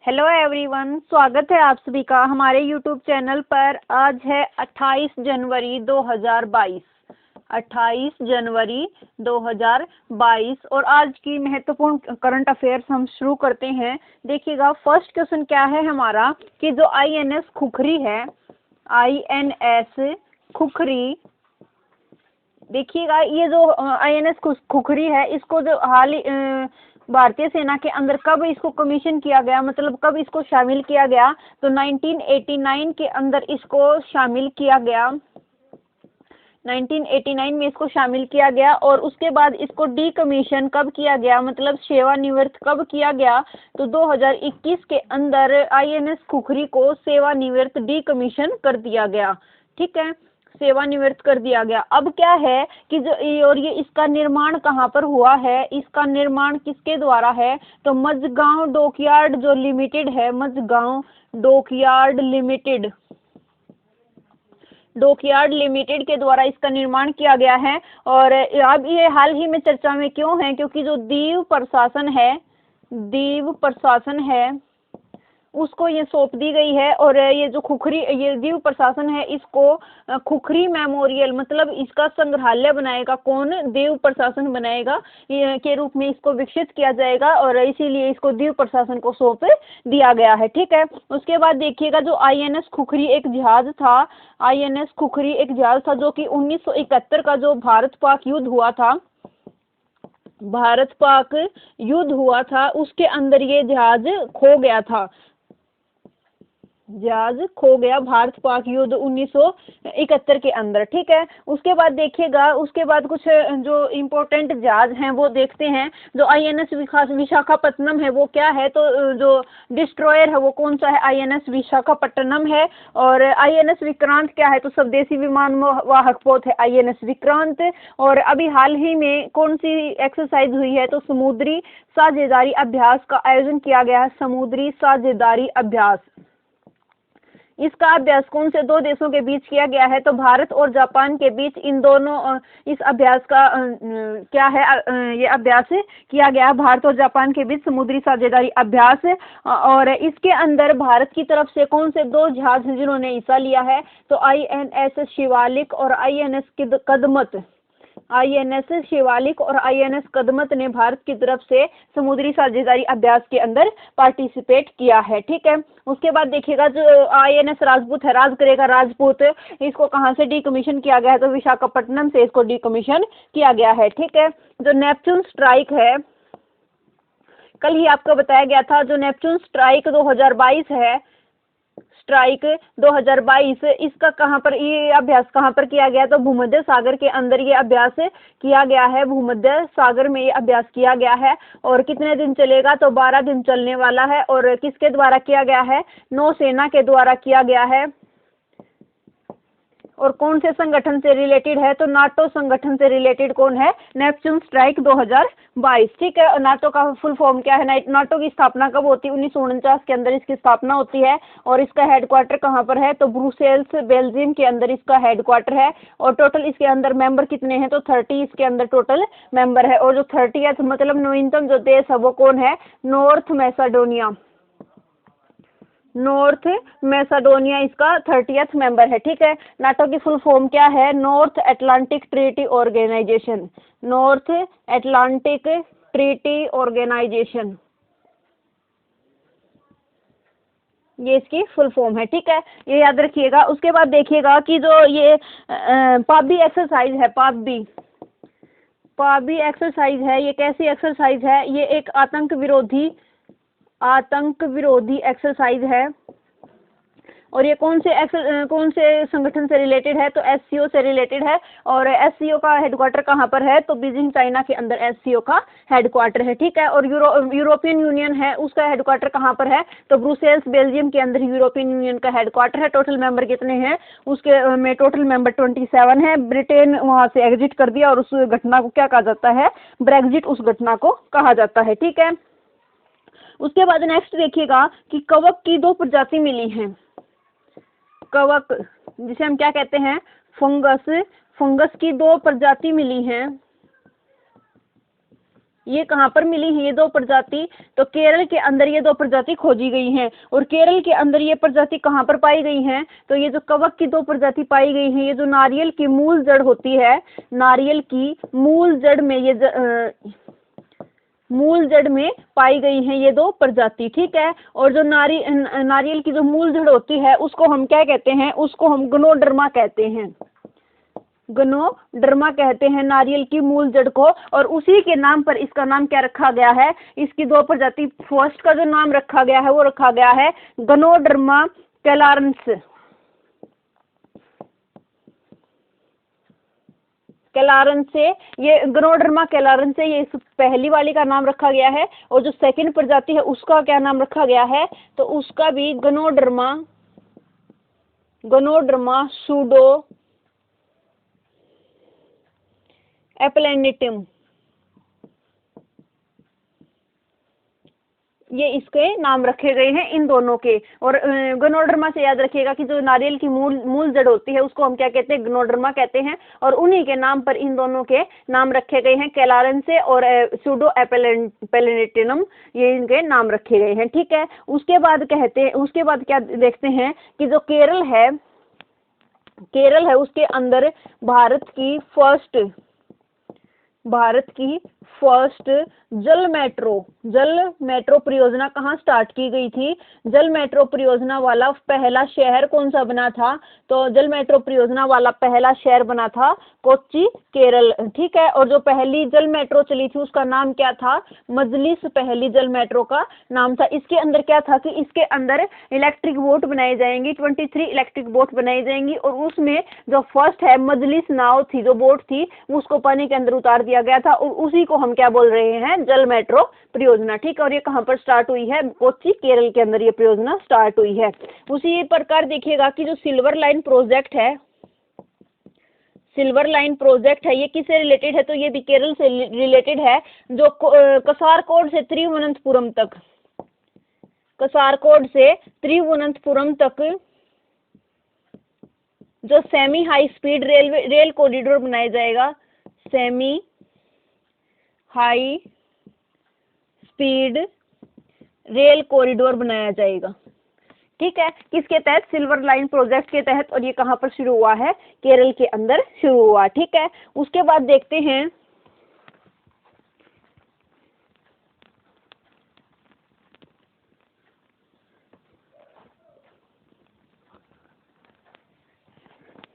Hello everyone, स्वागत है आप सभी का हमारे यूट्यूब चैनल पर। आज है 28 जनवरी 2022। 28 जनवरी 2022 और आज की महत्वपूर्ण करंट अफेयर्स हम शुरू करते हैं। देखिएगा, फर्स्ट क्वेश्चन क्या है हमारा कि जो INS खुखरी है, INS खुखरी, देखिएगा ये जो INS खुखरी है, इसको जो हाल ही भारतीय सेना के अंदर कब इसको कमीशन किया गया, मतलब कब इसको शामिल किया गया, तो 1989 के अंदर इसको शामिल किया गया। 1989 में इसको शामिल किया गया और उसके बाद इसको डी कमीशन कब किया गया, मतलब सेवानिवृत्त कब किया गया, तो 2021 के अंदर INS खुखरी को सेवानिवृत्त डी कमीशन कर दिया गया। ठीक है, सेवानिवृत्त कर दिया गया। अब क्या है कि जो और ये इसका निर्माण कहाँ पर हुआ है, इसका निर्माण किसके द्वारा है, तो मझगांव डॉकयार्ड जो लिमिटेड है, मझगांव डॉकयार्ड लिमिटेड के द्वारा इसका निर्माण किया गया है। और अब ये हाल ही में चर्चा में क्यों है, क्योंकि जो दीव प्रशासन है उसको ये सौंप दी गई है। और ये जो खुखरी, ये दीव प्रशासन है, इसको खुखरी मेमोरियल, मतलब इसका संग्रहालय बनाएगा कौन, दीव प्रशासन बनाएगा के रूप में इसको विकसित किया जाएगा और इसीलिए इसको दीव प्रशासन को सौंप दिया गया है। ठीक है, उसके बाद देखिएगा जो INS खुखरी एक जहाज था, INS खुखरी एक जहाज था जो कि 1971 का जो भारत पाक युद्ध हुआ था, उसके अंदर ये जहाज खो गया, भारत पाक युद्ध 1971 के अंदर। ठीक है, उसके बाद देखिएगा, उसके बाद कुछ जो इम्पोर्टेंट जहाज हैं वो देखते हैं। जो INS विशाखापट्टनम है वो क्या है, तो जो डिस्ट्रॉयर है वो कौन सा है, INS विशाखापट्टनम है। और INS विक्रांत क्या है, तो स्वदेशी विमान वाहक पोत है INS विक्रांत। और अभी हाल ही में कौन सी एक्सरसाइज हुई है, तो समुद्री साझेदारी अभ्यास का आयोजन किया गया है, समुद्री साझेदारी अभ्यास। इसका अभ्यास कौन से दो देशों के बीच किया गया है, तो भारत और जापान के बीच इन दोनों इस अभ्यास का क्या है, ये अभ्यास किया गया भारत और जापान के बीच समुद्री साझेदारी अभ्यास। और इसके अंदर भारत की तरफ से कौन से दो जहाज हैं जिन्होंने हिस्सा लिया है, तो INS शिवालिक और INS कदमत। INS शिवालिक और INS कदमत ने भारत की तरफ से समुद्री साझेदारी अभ्यास के अंदर पार्टिसिपेट किया है। ठीक है, उसके बाद देखिएगा जो INS राजपूत है, राज करेगा राजपूत, इसको कहाँ से डीकमीशन किया गया है, तो विशाखापट्टनम से इसको डीकमीशन किया गया है। ठीक है, जो नेपच्यून स्ट्राइक है, कल ही आपको बताया गया था, जो नेपच्यून स्ट्राइक 2022 है, स्ट्राइक 2022, इसका कहाँ पर, ये अभ्यास कहाँ पर किया गया, तो भूमध्य सागर के अंदर ये अभ्यास किया गया है, भूमध्य सागर में ये अभ्यास किया गया है। और कितने दिन चलेगा, तो 12 दिन चलने वाला है। और किसके द्वारा किया गया है, नौसेना के द्वारा किया गया है। और कौन से संगठन से रिलेटेड है, तो नाटो संगठन से रिलेटेड कौन है, नेपच्यून स्ट्राइक 2022। ठीक है, नाटो का फुल फॉर्म क्या है, नाटो की स्थापना कब होती है, 1949 के अंदर इसकी स्थापना होती है। और इसका हेडक्वार्टर कहाँ पर है, तो ब्रुसेल्स बेल्जियम के अंदर इसका हेडक्वार्टर है। और टोटल इसके अंदर मेंबर कितने हैं, तो 30 इसके अंदर टोटल मेंबर है। और जो 30th मतलब नवीनतम जो देश है वो कौन है, नॉर्थ मैसेडोनिया इसका 30th मेंबर है। ठीक है, नाटो की फुल फॉर्म क्या है, North Atlantic Treaty Organization, North Atlantic Treaty Organization, ये इसकी फुल फॉर्म है। ठीक है, ये याद रखिएगा। उसके बाद देखिएगा कि जो ये पाबी एक्सरसाइज है, पाबी एक्सरसाइज है, ये कैसी एक्सरसाइज है, ये एक आतंक विरोधी एक्सरसाइज है। और ये कौन से संगठन से रिलेटेड है, तो SCO से रिलेटेड है। और SCO का हेडक्वार्टर कहाँ पर है, तो बीजिंग चाइना के अंदर SCO का हेडक्वार्टर है। ठीक है, और यूरोपियन यूनियन है, उसका हेडक्वार्टर कहाँ पर है, तो ब्रुसेल्स बेल्जियम के अंदर यूरोपियन यूनियन का हेडक्वार्टर है। टोटल मेंबर कितने हैं, उसके में टोटल मेंबर 27 है। ब्रिटेन वहाँ से एग्जिट कर दिया और उस घटना को क्या कहा जाता है, ब्रेग्जिट उस घटना को कहा जाता है। ठीक है, उसके बाद नेक्स्ट देखिएगा कि कवक की 2 प्रजाति मिली हैं, कवक जिसे हम क्या कहते हैं, फंगस की 2 प्रजाति मिली हैं, ये कहाँ पर मिली है ये दो प्रजाति? तो केरल के अंदर ये दो प्रजाति खोजी गई हैं। और केरल के अंदर ये प्रजाति कहाँ पर पाई गई हैं? तो ये जो कवक की दो प्रजाति पाई गई हैं, ये जो नारियल की मूल जड़ होती है, नारियल की मूल जड़ में मूल जड़ में पाई गई हैं ये दो प्रजाति, ठीक है। और जो नारियल की जो मूल जड़ होती है उसको हम क्या कहते हैं? उसको हम गनोडर्मा कहते हैं, गनोडर्मा कहते हैं नारियल की मूल जड़ को। और उसी के नाम पर इसका नाम क्या रखा गया है? इसकी दो प्रजाति, फर्स्ट का जो नाम रखा गया है वो रखा गया है गनोडर्मा कैलारंस, कैलारन से, ये गनोडर्मा कैलारन से ये इस पहली वाली का नाम रखा गया है। और जो सेकंड प्रजाति है उसका क्या नाम रखा गया है? तो उसका भी गनोडर्मा सूडो एप्लेनिटम, ये इसके नाम रखे गए हैं इन दोनों के। और गनोडर्मा से याद रखिएगा कि जो नारियल की मूल जड़ होती है उसको हम क्या कहते हैं? गनोडर्मा कहते हैं। और उन्हीं के नाम पर इन दोनों के नाम रखे गए हैं, कैलारन से और सूडो एप्लेनिटम, ये इनके नाम रखे गए हैं, ठीक है। उसके बाद क्या देखते हैं कि जो केरल है उसके अंदर भारत की फर्स्ट जल मेट्रो परियोजना कहाँ स्टार्ट की गई थी? जल मेट्रो परियोजना वाला पहला शहर कौन सा बना था? तो जल मेट्रो परियोजना वाला पहला शहर बना था कोच्चि, केरल, ठीक है। और जो पहली जल मेट्रो चली थी उसका नाम क्या था? मजलिस, पहली जल मेट्रो का नाम था। इसके अंदर क्या था कि इसके अंदर इलेक्ट्रिक बोट बनाई जाएंगी, 23 इलेक्ट्रिक बोट बनाई जाएंगी। और उसमें जो फर्स्ट है मजलिस नाव थी, जो बोट थी, उसको पानी के अंदर उतार दिया गया था। और उसी को हम क्या बोल रहे हैं? जल मेट्रो परियोजना, ठीक है। और ये कहाँ पर स्टार्ट हुई है? कोच्चि, केरल के अंदर ये परियोजना स्टार्ट हुई है। उसी प्रकार देखिएगा कि जो सिल्वर लाइन प्रोजेक्ट है, ये किससे रिलेटेड है? तो ये भी केरल से रिलेटेड है। जो कसारकोड से त्रिवुनंतपुरम तक जो semi high speed rail corridor बनाया जाएगा, semi high speed rail corridor बनाया जाएगा, ठीक है। किसके तहत? सिल्वर लाइन प्रोजेक्ट के तहत। और ये कहाँ पर शुरू हुआ है? केरल के अंदर शुरू हुआ, ठीक है। उसके बाद देखते हैं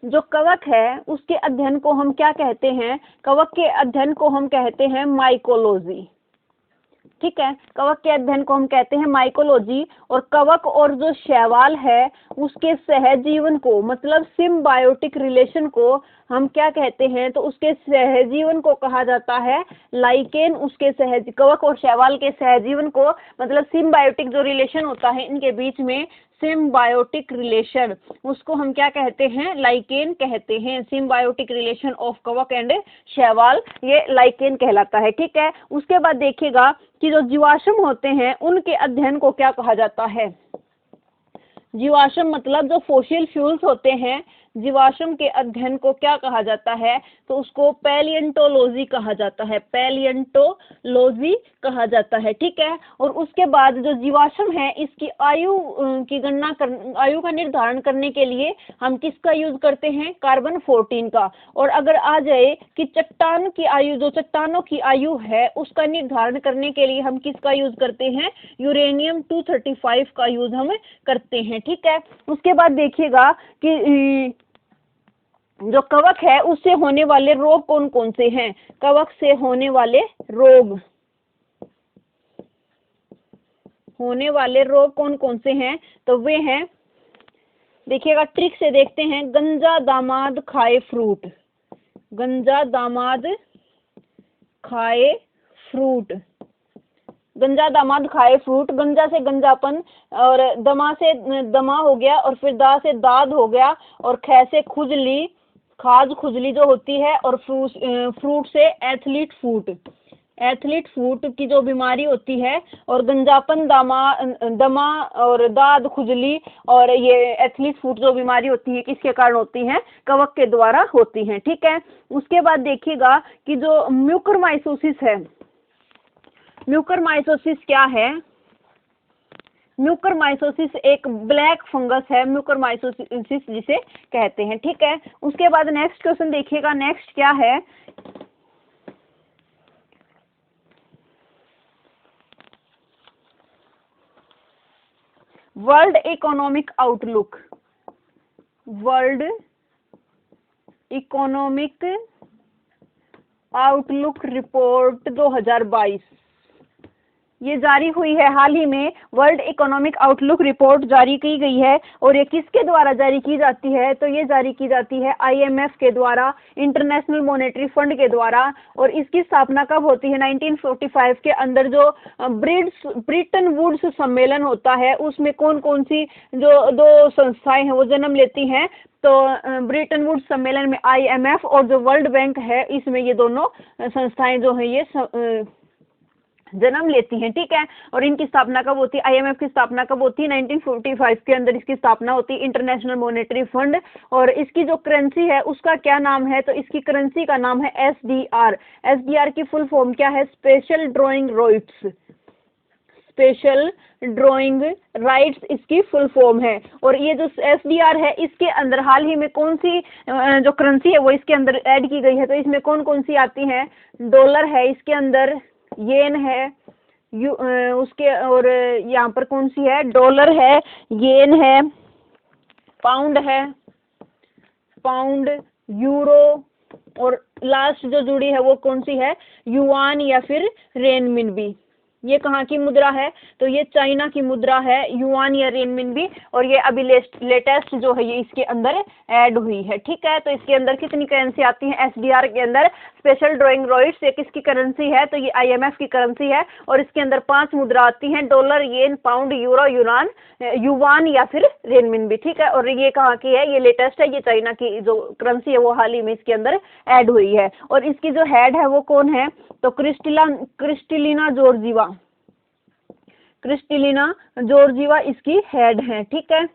जो कवक है उसके अध्ययन को हम क्या कहते हैं? कवक के अध्ययन को हम कहते हैं माइकोलॉजी, ठीक है। कवक के अध्ययन को हम कहते हैं माइकोलॉजी। और कवक और जो शैवाल है उसके सहजीवन को, मतलब सिम्बायोटिक रिलेशन को हम क्या कहते हैं? तो उसके सहजीवन को कहा जाता है लाइकेन। कवक और शैवाल के सहजीवन को, मतलब सिम्बायोटिक जो रिलेशन होता है इनके बीच में, सिम्बायोटिक रिलेशन, उसको हम क्या कहते हैं? लाइकेन कहते हैं। सिम्बायोटिक रिलेशन ऑफ कवक एंड शैवाल, ये लाइकेन कहलाता है, ठीक है। उसके बाद देखिएगा कि जो जीवाश्म होते हैं उनके अध्ययन को क्या कहा जाता है? जीवाश्म मतलब जो फॉसिल फ्यूल्स होते हैं, जीवाश्म के अध्ययन को क्या कहा जाता है? तो उसको पैलियंटोलॉजी कहा जाता है, पैलियंटोलॉजी कहा जाता है, ठीक है। और उसके बाद जो जीवाश्म है इसकी आयु का निर्धारण करने के लिए हम किसका यूज करते हैं? कार्बन 14 का। और अगर आ जाए कि चट्टानों की आयु है उसका निर्धारण करने के लिए हम किसका यूज करते हैं? यूरेनियम 235 का यूज हम करते हैं, ठीक है। उसके बाद देखिएगा कि जो कवक है उससे होने वाले रोग कौन कौन से हैं? कवक से होने वाले रोग कौन से हैं? तो वे हैं, देखिएगा ट्रिक से देखते हैं, गंजा दामाद खाए फ्रूट, गंजा दामाद खाए फ्रूट, गंजा से गंजापन, और दमा से दमा हो गया, और फिर दा से दाद हो गया, और खे से खुजली जो होती है, और फ्रूट से एथलीट फूट की जो बीमारी होती है, और गंजापन, दमा और दाद, खुजली और ये एथलीट फूट जो बीमारी होती है किसके कारण होती है? कवक के द्वारा होती हैं, ठीक है। उसके बाद देखिएगा कि जो म्यूकरमाइकोसिस है, म्यूकरमाइकोसिस क्या है? म्यूकरमाइकोसिस एक ब्लैक फंगस है, म्यूकरमाइकोसिस जिसे कहते हैं, ठीक है। उसके बाद नेक्स्ट क्वेश्चन देखिएगा, नेक्स्ट क्या है? World economic outlook, world economic outlook report 2022 ये जारी हुई है हाल ही में। वर्ल्ड इकोनॉमिक आउटलुक रिपोर्ट जारी की गई है और ये किसके द्वारा जारी की जाती है? तो ये जारी की जाती है IMF के द्वारा, इंटरनेशनल मॉनेटरी फंड के द्वारा। और इसकी स्थापना कब होती है? 1945 के अंदर जो ब्रिटन वुड्स सम्मेलन होता है उसमें कौन कौन सी जो दो संस्थाएं हैं वो जन्म लेती हैं? तो ब्रिटन वुड्स सम्मेलन में IMF और जो वर्ल्ड बैंक है इसमें ये दोनों संस्थाएं जो है ये जन्म लेती हैं, ठीक है। और इनकी स्थापना कब होती है? IMF की स्थापना कब होती है? 1945 के अंदर इसकी स्थापना होती है, इंटरनेशनल मॉनेटरी फंड। और इसकी जो करेंसी है उसका क्या नाम है? तो इसकी करेंसी का नाम है SDR। SDR की फुल फॉर्म क्या है? Special drawing rights, special drawing rights इसकी फुल फॉर्म है। और ये जो SDR है इसके अंदर हाल ही में कौन सी जो करेंसी है वो इसके अंदर ऐड की गई है? तो इसमें कौन कौन सी आती हैं? डॉलर है इसके अंदर, येन है, उसके और यहाँ पर कौन सी है? डॉलर है, येन है, पाउंड है, पाउंड, यूरो, और लास्ट जो जुड़ी है वो कौन सी है? युआन या फिर रेनमिनबी। ये कहाँ की मुद्रा है? तो ये चाइना की मुद्रा है, युआन या रेनमिनबी। और ये अभी लेटेस्ट जो है ये इसके अंदर ऐड हुई है, ठीक है। तो इसके अंदर कितनी करेंसी आती है? SDR के अंदर स्पेशल ड्रॉइंग राइट्स, ये किसकी करेंसी है? तो ये IMF की करेंसी है। और इसके अंदर 5 मुद्रा आती हैं, डॉलर, येन, पाउंड, यूरो, युआन या फिर रेनमिनबी, ठीक है। और ये कहाँ की है? ये लेटेस्ट है, ये चाइना की जो करेंसी है वो हाल ही में इसके अंदर ऐड हुई है। और इसकी जो हेड है वो कौन है? तो क्रिस्टलिना जॉर्जिवा, क्रिस्टलिना जॉर्जिवा इसकी हेड है, ठीक है,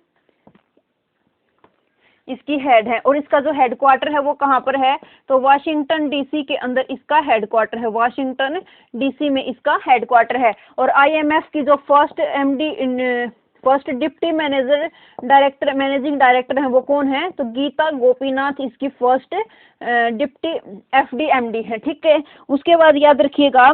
इसकी हेड है। और इसका जो हेडक्वार्टर है वो कहाँ पर है? तो वाशिंगटन DC के अंदर इसका हेडक्वार्टर है, वाशिंगटन DC में इसका हेडक्वार्टर है। और IMF की जो फर्स्ट डिप्टी मैनेजिंग डायरेक्टर है वो कौन है? तो गीता गोपीनाथ इसकी फर्स्ट डिप्टी FDMD है, ठीक है। उसके बाद याद रखिएगा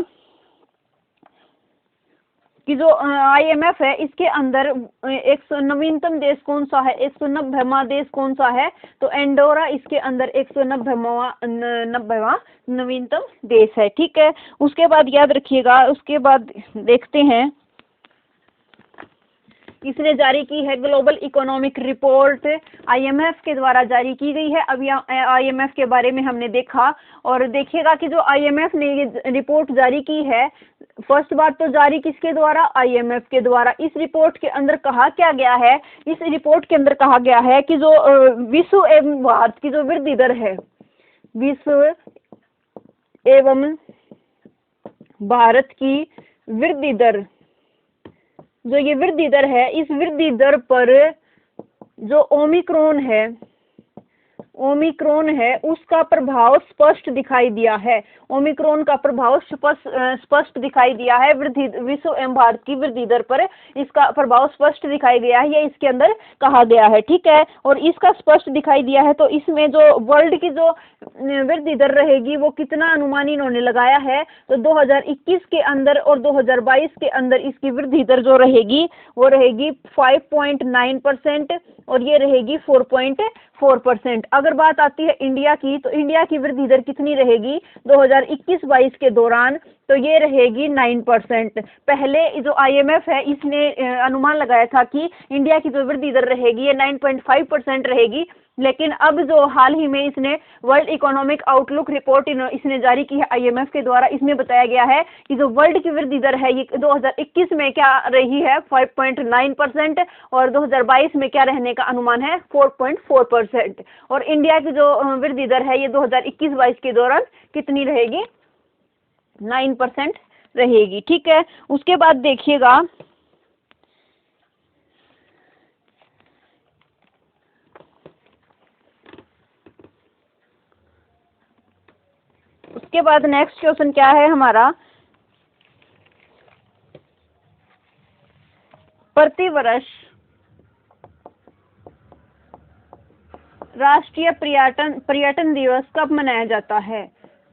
कि जो IMF है इसके अंदर 100 नवीनतम देश कौन सा है? 190वां देश कौन सा है? तो एंडोरा इसके अंदर 190वां नवीनतम देश है, ठीक है। उसके बाद याद रखिएगा, उसके बाद देखते हैं इसने जारी की है ग्लोबल इकोनॉमिक रिपोर्ट, IMF के द्वारा जारी की गई है। अभी IMF के बारे में हमने देखा। और देखिएगा कि जो IMF ने ये रिपोर्ट जारी की है, फर्स्ट बात तो जारी किसके द्वारा? IMF के द्वारा। इस रिपोर्ट के अंदर कहा क्या गया है? इस रिपोर्ट के अंदर कहा गया है कि जो विश्व एवं भारत की जो वृद्धि दर है, विश्व एवं भारत की वृद्धि दर, जो ये वृद्धि दर है, इस वृद्धि दर पर जो ओमिक्रॉन है उसका प्रभाव स्पष्ट दिखाई दिया है। ओमिक्रॉन का प्रभाव स्पष्ट दिखाई दिया है विश्व एवं भारत की वृद्धि दर पर, इसका प्रभाव स्पष्ट दिखाई दिया है, ये इसके अंदर कहा गया है, ठीक है। और इसका स्पष्ट दिखाई दिया है तो इसमें जो वर्ल्ड की जो वृद्धि दर रहेगी वो कितना अनुमान इन्होंने लगाया है? तो 2021 के अंदर और 2022 के अंदर इसकी वृद्धि दर जो रहेगी वो रहेगी 5.9% और ये रहेगी 4.4%। अगर बात आती है इंडिया की, तो इंडिया की वृद्धि दर कितनी रहेगी 2021-22 के दौरान? तो ये रहेगी 9%। पहले जो IMF है इसने अनुमान लगाया था कि इंडिया की जो वृद्धि दर रहेगी ये 9.5% रहेगी, लेकिन अब जो हाल ही में इसने वर्ल्ड इकोनॉमिक आउटलुक रिपोर्ट इसने जारी की है IMF के द्वारा, इसमें बताया गया है कि जो वर्ल्ड की वृद्धि दर है ये 2021 में क्या रही है 5.9% और 2022 में क्या रहने का अनुमान है 4.4%। और इंडिया की जो वृद्धि दर है ये 2021-22 के दौरान कितनी रहेगी? 9% रहेगी, ठीक है। उसके बाद देखिएगा उसके बाद नेक्स्ट क्वेश्चन क्या है हमारा? प्रतिवर्ष राष्ट्रीय पर्यटन दिवस कब मनाया जाता है?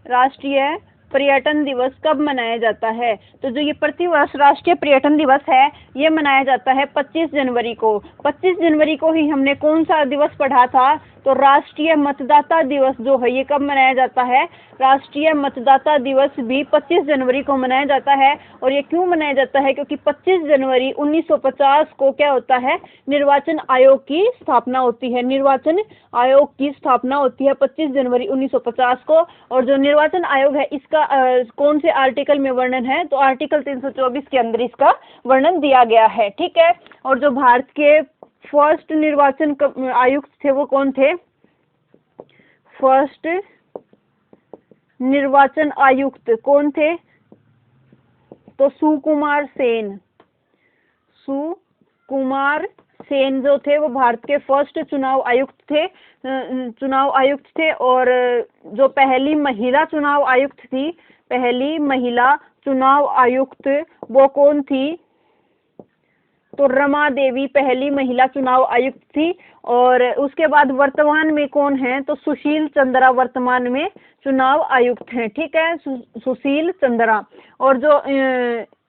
राष्ट्रीय पर्यटन दिवस कब मनाया जाता है? तो जो ये प्रतिवर्ष राष्ट्रीय पर्यटन दिवस है ये मनाया जाता है 25 जनवरी को। 25 जनवरी को ही हमने कौन सा दिवस पढ़ा था? तो राष्ट्रीय मतदाता दिवस जो है ये कब मनाया जाता है? राष्ट्रीय मतदाता दिवस भी 25 जनवरी को मनाया जाता है। और ये क्यों मनाया जाता है? क्योंकि 25 जनवरी 1950 को क्या होता है? निर्वाचन आयोग की स्थापना होती है। निर्वाचन आयोग की स्थापना होती है 25 जनवरी 1950 को। और जो निर्वाचन आयोग है इसका कौन से आर्टिकल में वर्णन है? तो आर्टिकल 324 के अंदर इसका वर्णन दिया गया है। ठीक है। और जो भारत के फर्स्ट निर्वाचन आयुक्त थे वो कौन थे? फर्स्ट निर्वाचन आयुक्त कौन थे? तो सुकुमार सेन। सुकुमार सेन जो थे वो भारत के फर्स्ट चुनाव आयुक्त थे। और जो पहली महिला चुनाव आयुक्त थी, पहली महिला चुनाव आयुक्त वो कौन थी? तो रमा देवी पहली महिला चुनाव आयुक्त थी। और उसके बाद वर्तमान में कौन है? तो सुशील चंद्रा वर्तमान में चुनाव आयुक्त हैं। ठीक है, सुशील चंद्रा। और जो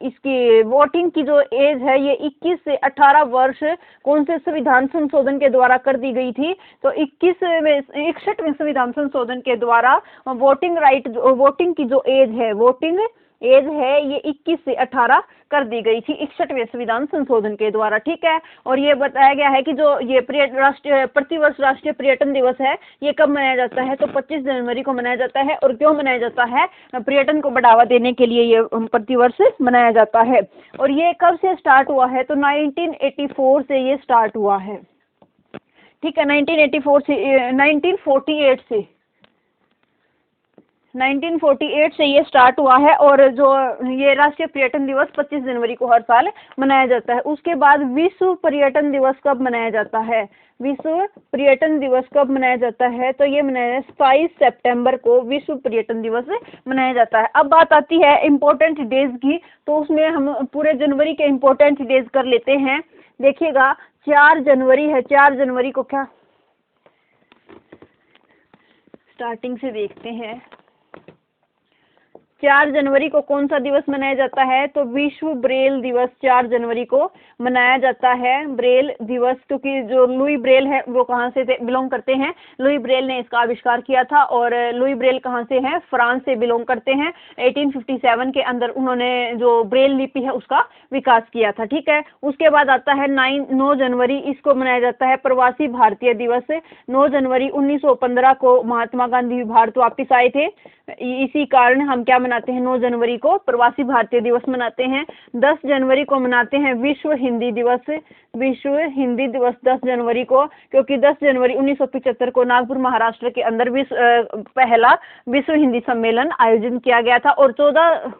इसकी वोटिंग की जो एज है ये 21 से 18 वर्ष कौन से संविधान संशोधन के द्वारा कर दी गई थी? तो 61वें संविधान संशोधन के द्वारा वोटिंग की जो एज है, वोटिंग एज है ये 21 से 18 कर दी गई थी 61वें संविधान संशोधन के द्वारा। ठीक है। और ये बताया गया है कि जो ये प्रतिवर्ष राष्ट्रीय पर्यटन दिवस है ये कब मनाया जाता है? तो 25 जनवरी को मनाया जाता है। और क्यों मनाया जाता है? पर्यटन को बढ़ावा देने के लिए ये प्रतिवर्ष मनाया जाता है। और ये कब से स्टार्ट हुआ है? तो 1984 से ये स्टार्ट हुआ है। ठीक है, 1948 से ये स्टार्ट हुआ है। और जो ये राष्ट्रीय पर्यटन दिवस 25 जनवरी को हर साल मनाया जाता है। उसके बाद विश्व पर्यटन दिवस कब मनाया जाता है? विश्व पर्यटन दिवस कब मनाया जाता है? तो ये मनाया 27 सितंबर को विश्व पर्यटन दिवस मनाया जाता है। अब बात आती है इम्पोर्टेंट डेज की, तो उसमें हम पूरे जनवरी के इम्पोर्टेंट डेज कर लेते हैं। देखिएगा 4 जनवरी है। 4 जनवरी को क्या, स्टार्टिंग से देखते हैं। 4 जनवरी को कौन सा दिवस मनाया जाता है? तो विश्व ब्रेल दिवस 4 जनवरी को मनाया जाता है। ब्रेल दिवस, क्योंकि जो लुई ब्रेल है वो कहाँ से बिलोंग करते हैं? लुई ब्रेल ने इसका आविष्कार किया था। और लुई ब्रेल कहाँ से हैं? फ्रांस से बिलोंग करते हैं। 1857 के अंदर उन्होंने जो ब्रेल लिपि है उसका विकास किया था। ठीक है। उसके बाद आता है 9 जनवरी, इसको मनाया जाता है प्रवासी भारतीय दिवस। 9 जनवरी 1915 को महात्मा गांधी भारत वापिस आए थे। इसी कारण हम क्या मनाते हैं? 9 जनवरी को प्रवासी भारतीय दिवस मनाते हैं। 10 जनवरी को मनाते हैं विश्व हिंदी दिवस। विश्व हिंदी दिवस 10 जनवरी को, क्योंकि 10 जनवरी 1975 को नागपुर महाराष्ट्र के अंदर पहला विश्व हिंदी सम्मेलन आयोजित किया गया था। और 14,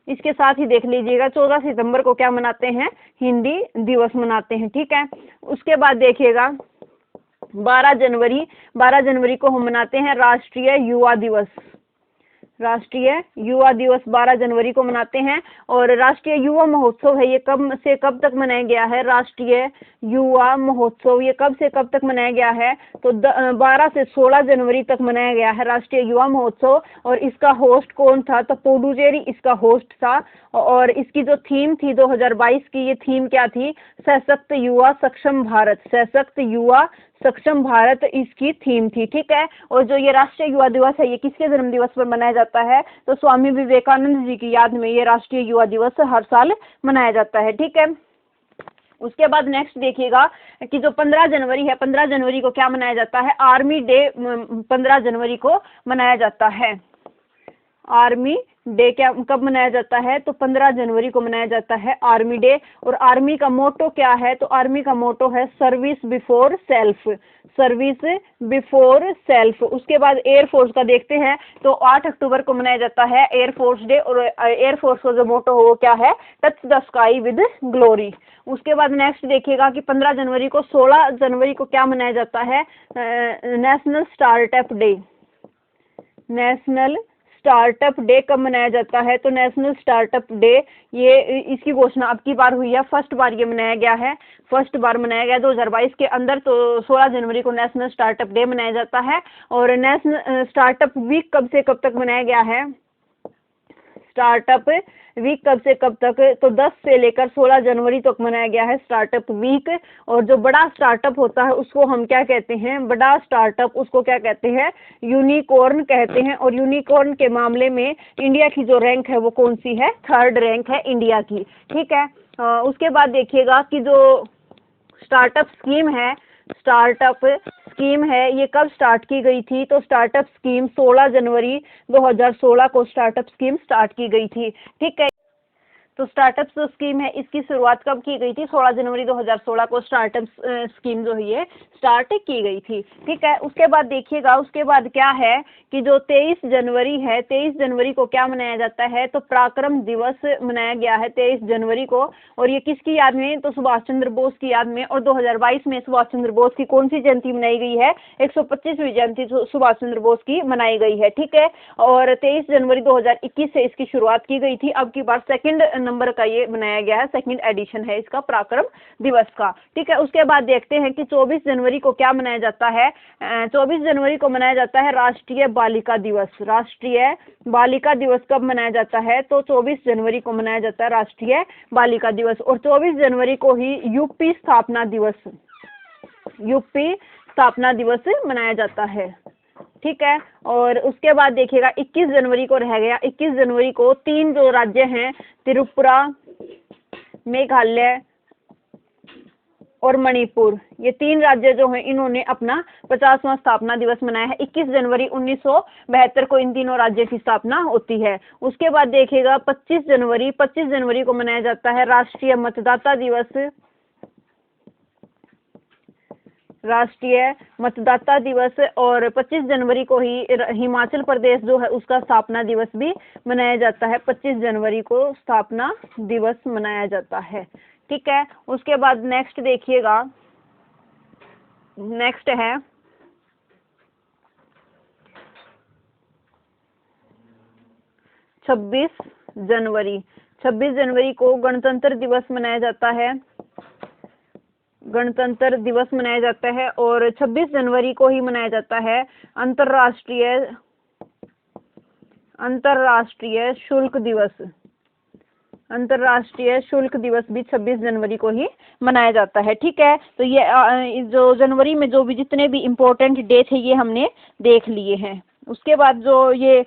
इसके साथ ही देख लीजिएगा, 14 सितंबर को क्या मनाते हैं? हिंदी दिवस मनाते हैं। ठीक है। उसके बाद देखिएगा 12 जनवरी को हम मनाते हैं राष्ट्रीय युवा दिवस। राष्ट्रीय युवा दिवस 12 जनवरी को मनाते हैं। और राष्ट्रीय युवा महोत्सव है ये कब से कब तक मनाया गया है? राष्ट्रीय युवा महोत्सव ये कब से कब तक मनाया गया है? तो 12 से 16 जनवरी तक मनाया गया है राष्ट्रीय युवा महोत्सव। और इसका होस्ट कौन था? तो पुडुचेरी इसका होस्ट था। और इसकी जो थीम थी 2022 की, ये थीम क्या थी? सशक्त युवा सक्षम भारत। सशक्त युवा सक्षम भारत इसकी थीम थी। ठीक है। और जो ये राष्ट्रीय युवा दिवस है ये किसके जन्म दिवस पर मनाया जाता है? तो स्वामी विवेकानंद जी की याद में ये राष्ट्रीय युवा दिवस हर साल मनाया जाता है। ठीक है। उसके बाद नेक्स्ट देखिएगा कि जो 15 जनवरी है, 15 जनवरी को क्या मनाया जाता है? आर्मी डे 15 जनवरी को मनाया जाता है। आर्मी डे क्या कब मनाया जाता है? तो 15 जनवरी को मनाया जाता है आर्मी डे। और आर्मी का मोटो क्या है? तो आर्मी का मोटो है service before self. Service before self. उसके बाद एयरफोर्स का देखते हैं तो 8 अक्टूबर को मनाया जाता है एयरफोर्स डे। और एयरफोर्स का जो मोटो हो वो क्या है? Touch the sky with glory. उसके बाद नेक्स्ट देखिएगा कि 15 जनवरी को 16 जनवरी को क्या मनाया जाता है? National startup day. National startup day कब मनाया जाता है? तो नेशनल स्टार्टअप डे, ये इसकी घोषणा अब की बार हुई है, फर्स्ट बार ये मनाया गया है, फर्स्ट बार मनाया गया 2022 के अंदर। तो 16 जनवरी को नेशनल स्टार्टअप डे मनाया जाता है। और नेशनल स्टार्टअप वीक कब से कब तक मनाया गया है? स्टार्टअप वीक कब से कब तक? तो 10 से लेकर 16 जनवरी तक मनाया गया है स्टार्टअप वीक। और जो बड़ा स्टार्टअप होता है उसको हम क्या कहते हैं? बड़ा स्टार्टअप, उसको क्या कहते हैं? यूनिकॉर्न कहते हैं। और यूनिकॉर्न के मामले में इंडिया की जो रैंक है वो कौन सी है? 3rd रैंक है इंडिया की, ठीक है। उसके बाद देखिएगा कि जो स्टार्टअप स्कीम है, स्टार्टअप स्कीम है, ये कब स्टार्ट की गई थी? तो स्टार्टअप स्कीम 16 जनवरी 2016 को स्टार्टअप स्कीम स्टार्ट की गई थी, ठीक है। तो स्टार्टअप जो स्कीम है इसकी शुरुआत कब की गई थी? 16 जनवरी 2016 को स्टार्टअप स्कीम जो है ये स्टार्ट की गई थी, ठीक है। उसके बाद देखिएगा, उसके बाद क्या है कि जो 23 जनवरी है, 23 जनवरी को क्या मनाया जाता है? तो पराक्रम दिवस मनाया गया है 23 जनवरी को। और ये किसकी याद में? तो सुभाष चंद्र बोस की याद में। और 2022 में सुभाष चंद्र बोस की कौन सी जयंती मनाई गई है? 125वीं जयंती सुभाष चंद्र बोस की मनाई गई है, ठीक है। और 23 जनवरी 2021 से इसकी शुरुआत की गई थी। अब की बार 2nd नंबर का ये बनाया गया है, 2nd एडिशन है इसका पराक्रम दिवस का, ठीक है। उसके बाद देखते हैं कि 24 जनवरी को क्या मनाया जाता है? 24 जनवरी को मनाया जाता है राष्ट्रीय बालिका दिवस। राष्ट्रीय बालिका दिवस कब मनाया जाता है? तो 24 जनवरी को मनाया जाता है राष्ट्रीय बालिका दिवस। और 24 जनवरी को ही यूपी स्थापना दिवस, यूपी स्थापना दिवस मनाया जाता है, ठीक है। और उसके बाद देखिएगा 21 जनवरी को रह गया। 21 जनवरी को 3 जो राज्य हैं, त्रिपुरा, मेघालय और मणिपुर, ये 3 राज्य जो हैं इन्होंने अपना 50वां स्थापना दिवस मनाया है। 21 जनवरी 1972 को इन तीनों राज्यों की स्थापना होती है। उसके बाद देखिएगा 25 जनवरी को मनाया जाता है राष्ट्रीय मतदाता दिवस। राष्ट्रीय मतदाता दिवस। और 25 जनवरी को ही हिमाचल प्रदेश जो है उसका स्थापना दिवस भी मनाया जाता है। 25 जनवरी को स्थापना दिवस मनाया जाता है, ठीक है। उसके बाद नेक्स्ट देखिएगा, नेक्स्ट है 26 जनवरी। 26 जनवरी को गणतंत्र दिवस मनाया जाता है, गणतंत्र दिवस मनाया जाता है। और 26 जनवरी को ही मनाया जाता है अंतर्राष्ट्रीय शुल्क दिवस। अंतर्राष्ट्रीय शुल्क दिवस भी 26 जनवरी को ही मनाया जाता है, ठीक है। तो ये जो जनवरी में जो भी जितने भी इम्पोर्टेंट डे थे ये हमने देख लिए हैं। उसके बाद जो ये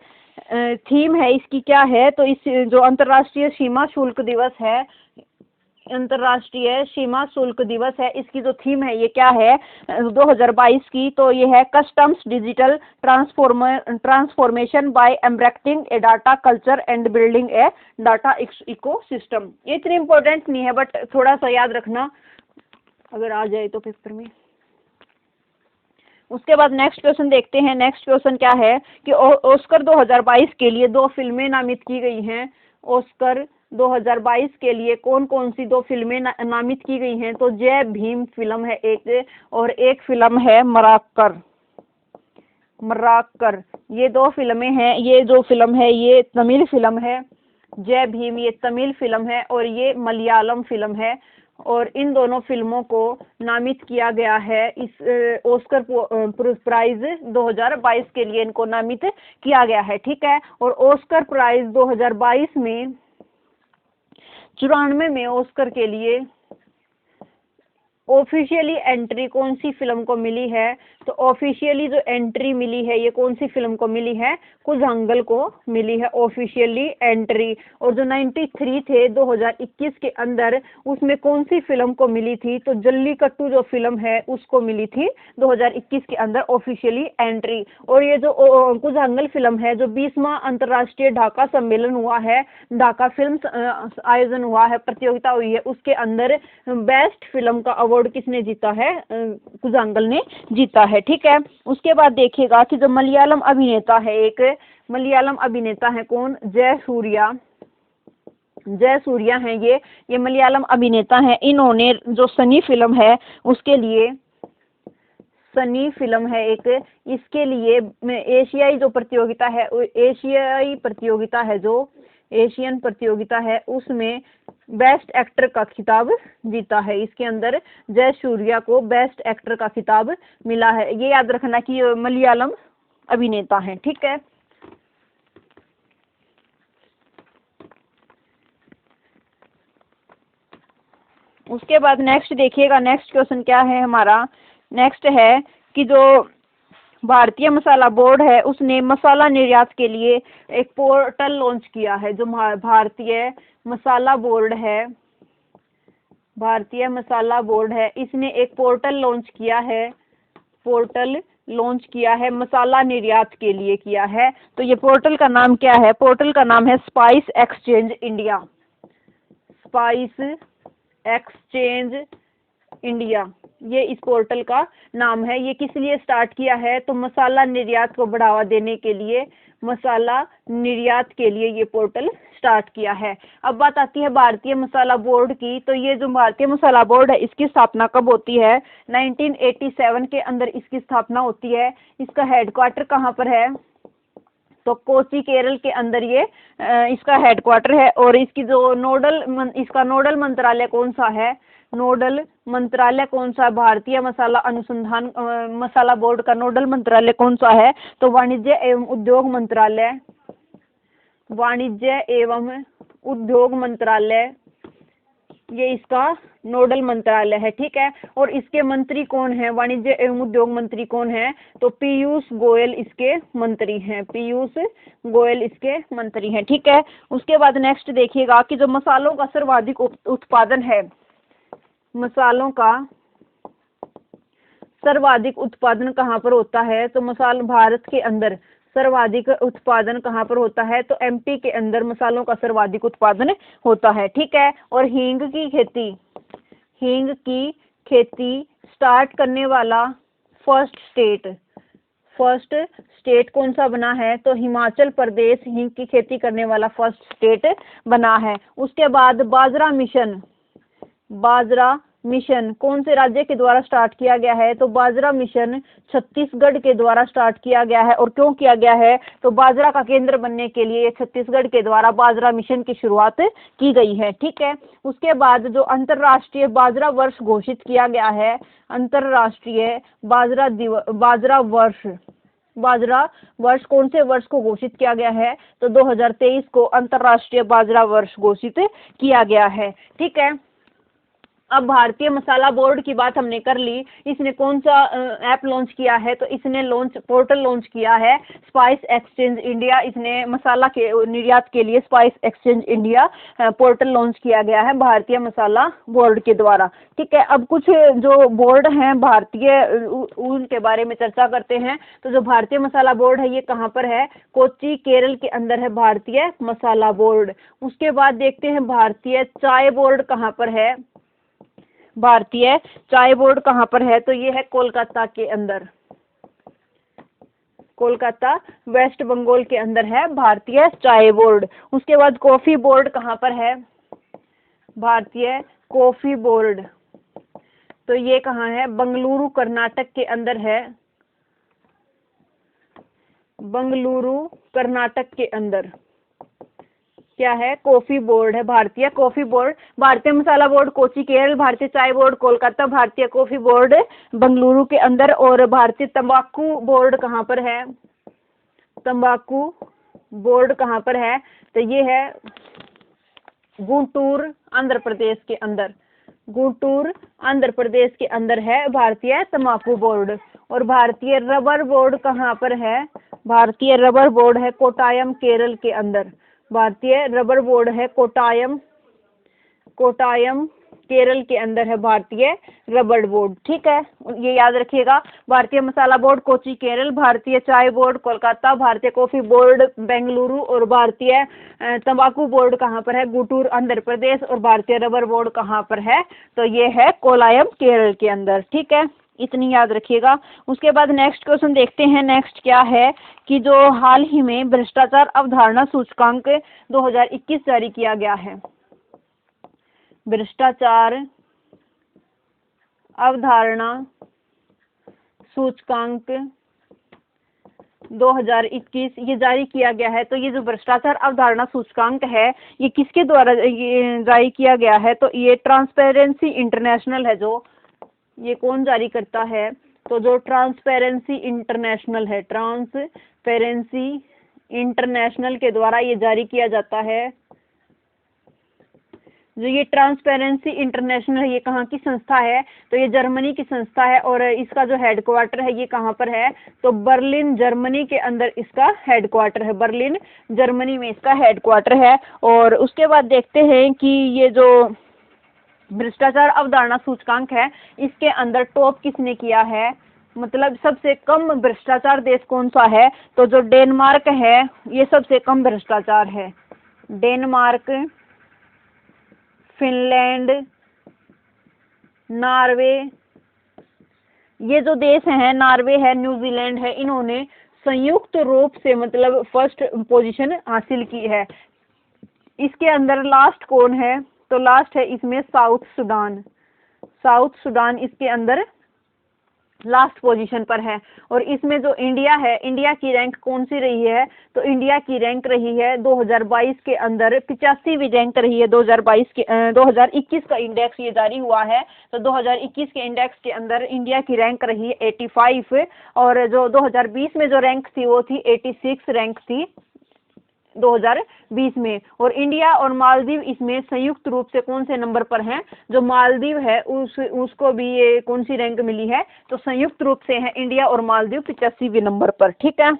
थीम है इसकी क्या है? तो इस जो अंतर्राष्ट्रीय सीमा शुल्क दिवस है, अंतर्राष्ट्रीय सीमा शुल्क दिवस है, इसकी जो थीम है ये क्या है 2022 की? तो ये है customs digital transformation by embracing a data culture and building a data ecosystem. ये इतनी इम्पोर्टेंट नहीं है बट थोड़ा सा याद रखना अगर आ जाए तो पेपर में। उसके बाद नेक्स्ट क्वेश्चन देखते हैं। नेक्स्ट क्वेश्चन क्या है कि ऑस्कर 2022 के लिए 2 फिल्में नामित की गई हैं। ऑस्कर 2022 के लिए कौन कौन सी 2 फिल्में नामित की गई हैं? तो जय भीम फिल्म है एक, और एक फिल्म है मराकर। ये 2 फिल्में हैं। ये जो फिल्म है ये तमिल फिल्म है, जय भीम ये तमिल फिल्म है और ये मलयालम फिल्म है। और इन दोनों फिल्मों को नामित किया गया है इस ऑस्कर प्राइज 2022 के लिए, इनको नामित किया गया है, ठीक है। और ऑस्कर प्राइज 2022 में 94 में ऑस्कर के लिए ऑफिशियली एंट्री कौन सी फिल्म को मिली है? तो ऑफिशियली जो एंट्री मिली है ये कौन सी फिल्म को मिली है? कुजंगल को मिली है ऑफिशियली एंट्री। और जो 93 थे 2021 के अंदर, उसमें कौन सी फिल्म को मिली थी? तो जल्लीकट्टू जो फिल्म है उसको मिली थी 2021 के अंदर ऑफिशियली एंट्री। और ये जो कुजंगल फिल्म है, जो 20वां अंतर्राष्ट्रीय ढाका सम्मेलन हुआ है, ढाका फिल्म आयोजन हुआ है, प्रतियोगिता हुई है, उसके अंदर बेस्ट फिल्म का अवार्ड किसने जीता है? कुजंगल ने जीता है, ठीक है। उसके बाद देखिएगा कि जो मलयालम अभिनेता है, एक मलयालम अभिनेता है कौन? जयसूर्या हैं ये मलयालम अभिनेता हैं। इन्होंने जो सनी फिल्म है उसके लिए सनी फिल्म है एक, इसके लिए एशियाई जो प्रतियोगिता है, एशियाई प्रतियोगिता है जो एशियन प्रतियोगिता है उसमें बेस्ट एक्टर का खिताब जीता है। इसके अंदर जय सूर्या को बेस्ट एक्टर का खिताब मिला है। ये याद रखना कि मलयालम अभिनेता है, ठीक है। उसके बाद नेक्स्ट देखिएगा, नेक्स्ट क्वेश्चन क्या है हमारा। नेक्स्ट है कि जो भारतीय मसाला बोर्ड है उसने मसाला निर्यात के लिए एक पोर्टल लॉन्च किया है। जो भारतीय मसाला बोर्ड है, भारतीय मसाला बोर्ड है, इसने एक पोर्टल लॉन्च किया है, पोर्टल लॉन्च किया है मसाला निर्यात के लिए किया है। तो ये पोर्टल का नाम क्या है? पोर्टल का नाम है spice exchange India, spice exchange India, ये इस पोर्टल का नाम है। ये किस लिए स्टार्ट किया है? तो मसाला निर्यात को बढ़ावा देने के लिए, मसाला निर्यात के लिए ये पोर्टल स्टार्ट किया है। अब बात आती है भारतीय मसाला बोर्ड की। तो ये जो भारतीय मसाला बोर्ड है इसकी स्थापना कब होती है? 1987 के अंदर इसकी स्थापना होती है। इसका हेडक्वार्टर कहाँ पर है? तो कोची केरल के अंदर ये इसका हेडक्वार्टर है। और इसकी जो इसका नोडल मंत्रालय कौन सा है? नोडल मंत्रालय कौन सा? भारतीय मसाला अनुसंधान मसाला बोर्ड का नोडल मंत्रालय कौन सा है? तो वाणिज्य एवं उद्योग मंत्रालय, वाणिज्य एवं उद्योग मंत्रालय, ये इसका नोडल मंत्रालय है, ठीक है। और इसके मंत्री कौन है? वाणिज्य एवं उद्योग मंत्री कौन है? तो पीयूष गोयल इसके मंत्री हैं, पीयूष गोयल इसके मंत्री हैं, ठीक है। उसके बाद नेक्स्ट देखिएगा कि जो मसालों का सर्वाधिक उत्पादन है, मसालों का सर्वाधिक उत्पादन कहाँ पर होता है? तो भारत के अंदर सर्वाधिक उत्पादन कहाँ पर होता है? तो एमपी के अंदर मसालों का सर्वाधिक उत्पादन होता है, ठीक है। और हींग की खेती, हींग की खेती स्टार्ट करने वाला फर्स्ट स्टेट कौन सा बना है? तो हिमाचल प्रदेश हींग की खेती करने वाला फर्स्ट स्टेट बना है। उसके बाद बाजरा मिशन कौन से राज्य के द्वारा स्टार्ट किया गया है? तो बाजरा मिशन छत्तीसगढ़ के द्वारा स्टार्ट किया गया है। और क्यों किया गया है? तो बाजरा का केंद्र बनने के लिए छत्तीसगढ़ के द्वारा बाजरा मिशन की शुरुआत की गई है, ठीक है। उसके बाद जो अंतर्राष्ट्रीय बाजरा वर्ष घोषित किया गया है, अंतर्राष्ट्रीय बाजरा वर्ष कौन से वर्ष को घोषित किया गया है? तो 2023 को अंतर्राष्ट्रीय बाजरा वर्ष घोषित किया गया है, ठीक है। अब भारतीय मसाला बोर्ड की बात हमने कर ली। इसने कौन सा ऐप लॉन्च किया है? तो इसने पोर्टल लॉन्च किया है स्पाइस एक्सचेंज इंडिया। इसने मसाला के निर्यात के लिए spice exchange India portal launch किया गया है भारतीय मसाला बोर्ड के द्वारा, ठीक है। अब कुछ जो बोर्ड हैं भारतीय, उनके बारे में चर्चा करते हैं। तो जो भारतीय मसाला बोर्ड है ये कहाँ पर है? कोच्चि केरल के अंदर है भारतीय मसाला बोर्ड। उसके बाद देखते हैं भारतीय चाय बोर्ड कहाँ पर है? भारतीय चाय बोर्ड कहाँ पर है? तो ये है कोलकाता के अंदर, कोलकाता वेस्ट बंगाल के अंदर है भारतीय चाय बोर्ड। उसके बाद कॉफी बोर्ड कहाँ पर है? भारतीय कॉफी बोर्ड, तो ये कहाँ है? बंगलुरु कर्नाटक के अंदर है, बंगलुरु कर्नाटक के अंदर क्या है? कॉफी बोर्ड है, भारतीय कॉफी बोर्ड। भारतीय मसाला बोर्ड कोच्चि केरल, भारतीय चाय बोर्ड कोलकाता, भारतीय कॉफी बोर्ड बंगलुरु के अंदर। और भारतीय तंबाकू बोर्ड कहाँ पर है? तंबाकू बोर्ड कहाँ पर है? तो ये है गुंटूर आंध्र प्रदेश के अंदर, गुंटूर आंध्र प्रदेश के अंदर है भारतीय तंबाकू बोर्ड। और भारतीय रबर बोर्ड कहाँ पर है? भारतीय रबर बोर्ड है कोट्टायम केरल के अंदर, भारतीय रबर बोर्ड है कोट्टायम केरल के अंदर है भारतीय रबर बोर्ड, ठीक है। ये याद रखिएगा, भारतीय मसाला बोर्ड कोच्चि केरल, भारतीय चाय बोर्ड कोलकाता, भारतीय कॉफी बोर्ड बेंगलुरु और भारतीय तंबाकू बोर्ड कहाँ पर है? गुंटूर आंध्र प्रदेश। और भारतीय रबर बोर्ड कहाँ पर है? तो ये है कोलायम केरल के अंदर, ठीक है। इतनी याद रखिएगा। उसके बाद नेक्स्ट क्वेश्चन देखते हैं। नेक्स्ट क्या है कि जो हाल ही में भ्रष्टाचार अवधारणा सूचकांक 2021 जारी किया गया है, भ्रष्टाचार अवधारणा सूचकांक 2021 ये जारी किया गया है। तो ये जो भ्रष्टाचार अवधारणा सूचकांक है ये किसके द्वारा ये जारी किया गया है? तो ये ट्रांसपेरेंसी इंटरनेशनल है। जो ये कौन जारी करता है? तो जो ट्रांसपेरेंसी इंटरनेशनल है, ट्रांसपेरेंसी इंटरनेशनल के द्वारा ये जारी किया जाता है। जो ये ट्रांसपेरेंसी इंटरनेशनल है ये कहाँ की संस्था है? तो ये जर्मनी की संस्था है और इसका जो हेडक्वार्टर है ये कहाँ पर है? तो बर्लिन जर्मनी के अंदर इसका हेडक्वार्टर है। बर्लिन जर्मनी में इसका हेडक्वार्टर है। और उसके बाद देखते हैं कि ये जो भ्रष्टाचार अवधारणा सूचकांक है इसके अंदर टॉप किसने किया है? मतलब सबसे कम भ्रष्टाचार देश कौन सा है? तो जो डेनमार्क है ये सबसे कम भ्रष्टाचार है। डेनमार्क, फिनलैंड, नॉर्वे, ये जो देश हैं, नॉर्वे है, न्यूजीलैंड है, इन्होंने संयुक्त रूप से मतलब फर्स्ट पोजीशन हासिल की है। इसके अंदर लास्ट कौन है? तो लास्ट है इसमें साउथ सूडान। साउथ सूडान इसके अंदर लास्ट पोजीशन पर है। और इसमें जो इंडिया है, इंडिया की रैंक कौन सी रही है? तो इंडिया की रैंक रही है 2022 के अंदर 85वीं रैंक रही है। 2021 का इंडेक्स ये जारी हुआ है। तो 2021 के इंडेक्स के अंदर इंडिया की रैंक रही है 85 और जो 2020 में जो रैंक थी वो थी 86 रैंक थी 2020 में। और इंडिया और मालदीव इसमें संयुक्त रूप से कौन से नंबर पर हैं? जो मालदीव है उसको भी ये कौन सी रैंक मिली है? तो संयुक्त रूप से है इंडिया और मालदीव 85वें नंबर पर। ठीक है।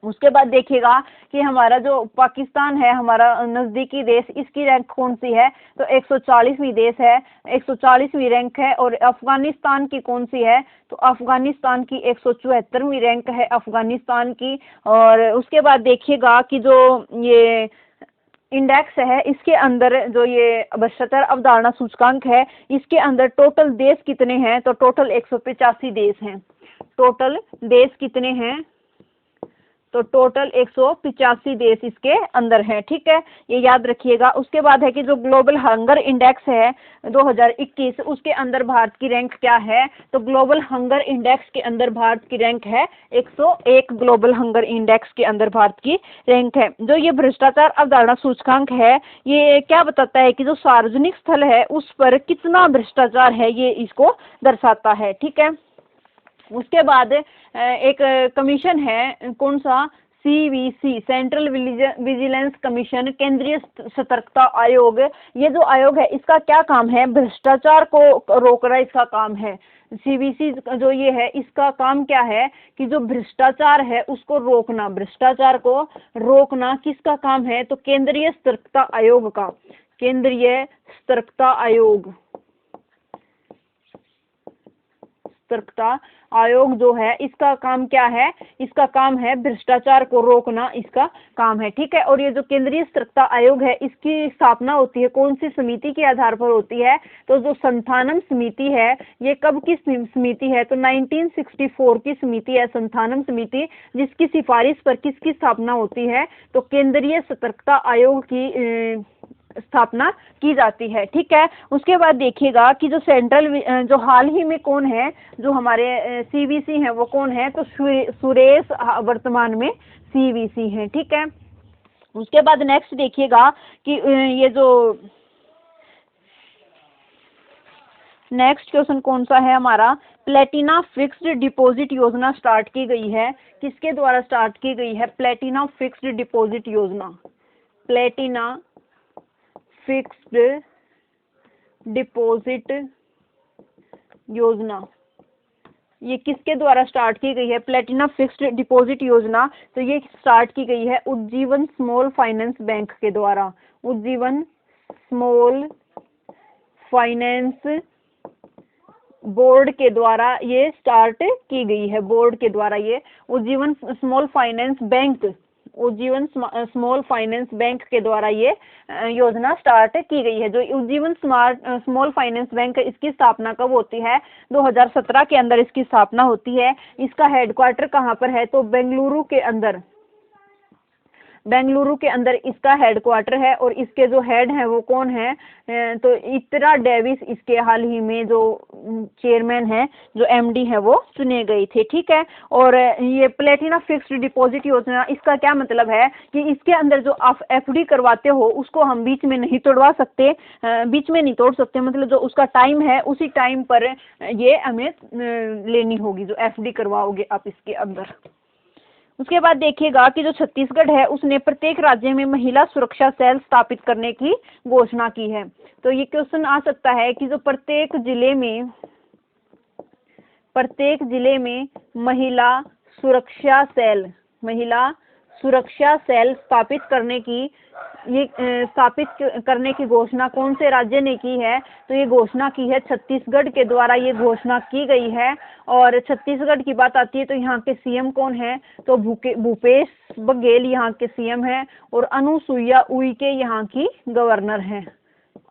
उसके बाद देखिएगा कि हमारा जो पाकिस्तान है, हमारा नज़दीकी देश, इसकी रैंक कौन सी है? तो 140वीं देश है, 140वीं रैंक है। और अफगानिस्तान की कौन सी है? तो अफगानिस्तान की 174वीं रैंक है अफगानिस्तान की। और उसके बाद देखिएगा कि जो ये इंडेक्स है इसके अंदर जो ये भ्रष्टाचार अवधारणा सूचकांक है इसके अंदर टोटल देश कितने हैं? तो टोटल 185 देश हैं। टोटल देश कितने हैं? तो टोटल 185 देश इसके अंदर हैं। ठीक है, ये याद रखिएगा। उसके बाद है कि जो ग्लोबल हंगर इंडेक्स है 2021 उसके अंदर भारत की रैंक क्या है? तो ग्लोबल हंगर इंडेक्स के अंदर भारत की रैंक है 101। ग्लोबल हंगर इंडेक्स के अंदर भारत की रैंक है। जो ये भ्रष्टाचार अवधारणा सूचकांक है ये क्या बताता है कि जो सार्वजनिक स्थल है उस पर कितना भ्रष्टाचार है ये इसको दर्शाता है। ठीक है। उसके बाद एक कमीशन है, कौन सा? CVC, सेंट्रल विजिलेंस कमीशन, केंद्रीय सतर्कता आयोग। ये जो आयोग है इसका क्या काम है? भ्रष्टाचार को रोकना इसका काम है। CVC जो ये है इसका काम क्या है कि जो भ्रष्टाचार है उसको रोकना। भ्रष्टाचार को रोकना किसका काम है? तो केंद्रीय सतर्कता आयोग का। केंद्रीय सतर्कता आयोग, सतर्कता आयोग जो है इसका काम क्या है? इसका काम है भ्रष्टाचार को रोकना, इसका काम है। ठीक है। और ये जो केंद्रीय सतर्कता आयोग है इसकी स्थापना होती है कौन सी समिति के आधार पर होती है? तो जो संथानम समिति है ये कब की समिति है? तो 1964 की समिति है संथानम समिति, जिसकी सिफारिश पर किसकी स्थापना होती है? तो केंद्रीय सतर्कता आयोग की स्थापना की जाती है। ठीक है। उसके बाद देखिएगा कि जो सेंट्रल जो हाल ही में कौन है जो हमारे CVC हैं वो कौन है? तो सुरेश वर्तमान में CVC हैं। ठीक है। उसके बाद नेक्स्ट देखिएगा कि ये जो नेक्स्ट क्वेश्चन कौन सा है हमारा? प्लेटिना फिक्स्ड डिपॉजिट योजना स्टार्ट की गई है। किसके द्वारा स्टार्ट की गई है? प्लेटिना फिक्स्ड डिपॉजिट योजना। प्लेटिना फिक्स्ड डिपॉजिट योजना ये किसके द्वारा स्टार्ट की गई है? प्लेटिना फिक्स्ड डिपॉजिट योजना तो ये स्टार्ट की गई है उज्जीवन स्मॉल फाइनेंस बैंक के द्वारा। उज्जीवन स्मॉल फाइनेंस बोर्ड के द्वारा ये स्टार्ट की गई है। बोर्ड के द्वारा ये Ujjivan small finance bank, Ujjivan small finance bank के द्वारा ये योजना स्टार्ट की गई है। जो उज्जीवन स्मॉल फाइनेंस बैंक इसकी स्थापना कब होती है? 2017 के अंदर इसकी स्थापना होती है। इसका हेडक्वार्टर कहाँ पर है? तो बेंगलुरु के अंदर, बेंगलुरु के अंदर इसका हेडक्वार्टर है। और इसके जो हेड हैं वो कौन है? तो इतरा डेविस इसके हाल ही में जो चेयरमैन है, जो एमडी है, वो चुने गए थे। ठीक है, और ये प्लेटिना फिक्स्ड डिपॉजिट योजना, इसका क्या मतलब है कि इसके अंदर जो आप एफडी करवाते हो उसको हम बीच में नहीं तोड़वा सकते, बीच में नहीं तोड़ सकते, मतलब जो उसका टाइम है उसी टाइम पर ये हमें लेनी होगी, जो एफडी करवाओगे आप इसके अंदर। उसके बाद देखिएगा कि जो छत्तीसगढ़ है उसने प्रत्येक राज्य में महिला सुरक्षा सेल स्थापित करने की घोषणा की है। तो ये क्वेश्चन आ सकता है कि जो प्रत्येक जिले में महिला सुरक्षा सेल स्थापित करने की घोषणा कौन से राज्य ने की है? तो ये घोषणा की है छत्तीसगढ़ के द्वारा, ये घोषणा की गई है। और छत्तीसगढ़ की बात आती है तो यहाँ के सीएम कौन है? तो भूपेश बघेल यहाँ के सीएम है, और अनुसुईया उइके यहाँ की गवर्नर है।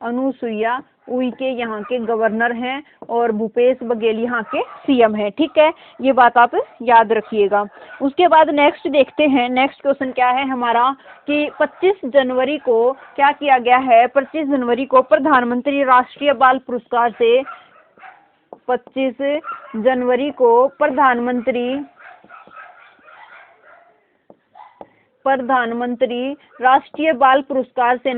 अनुसुईया उइके यहाँ के गवर्नर हैं और भूपेश बघेल यहाँ के सीएम हैं। ठीक है, ये बात आप याद रखिएगा। उसके बाद नेक्स्ट देखते हैं, नेक्स्ट क्वेश्चन क्या है हमारा कि 25 जनवरी को क्या किया गया है? 25 जनवरी को प्रधानमंत्री राष्ट्रीय बाल पुरस्कार से 25 जनवरी को प्रधानमंत्री राष्ट्रीय बाल पुरस्कार से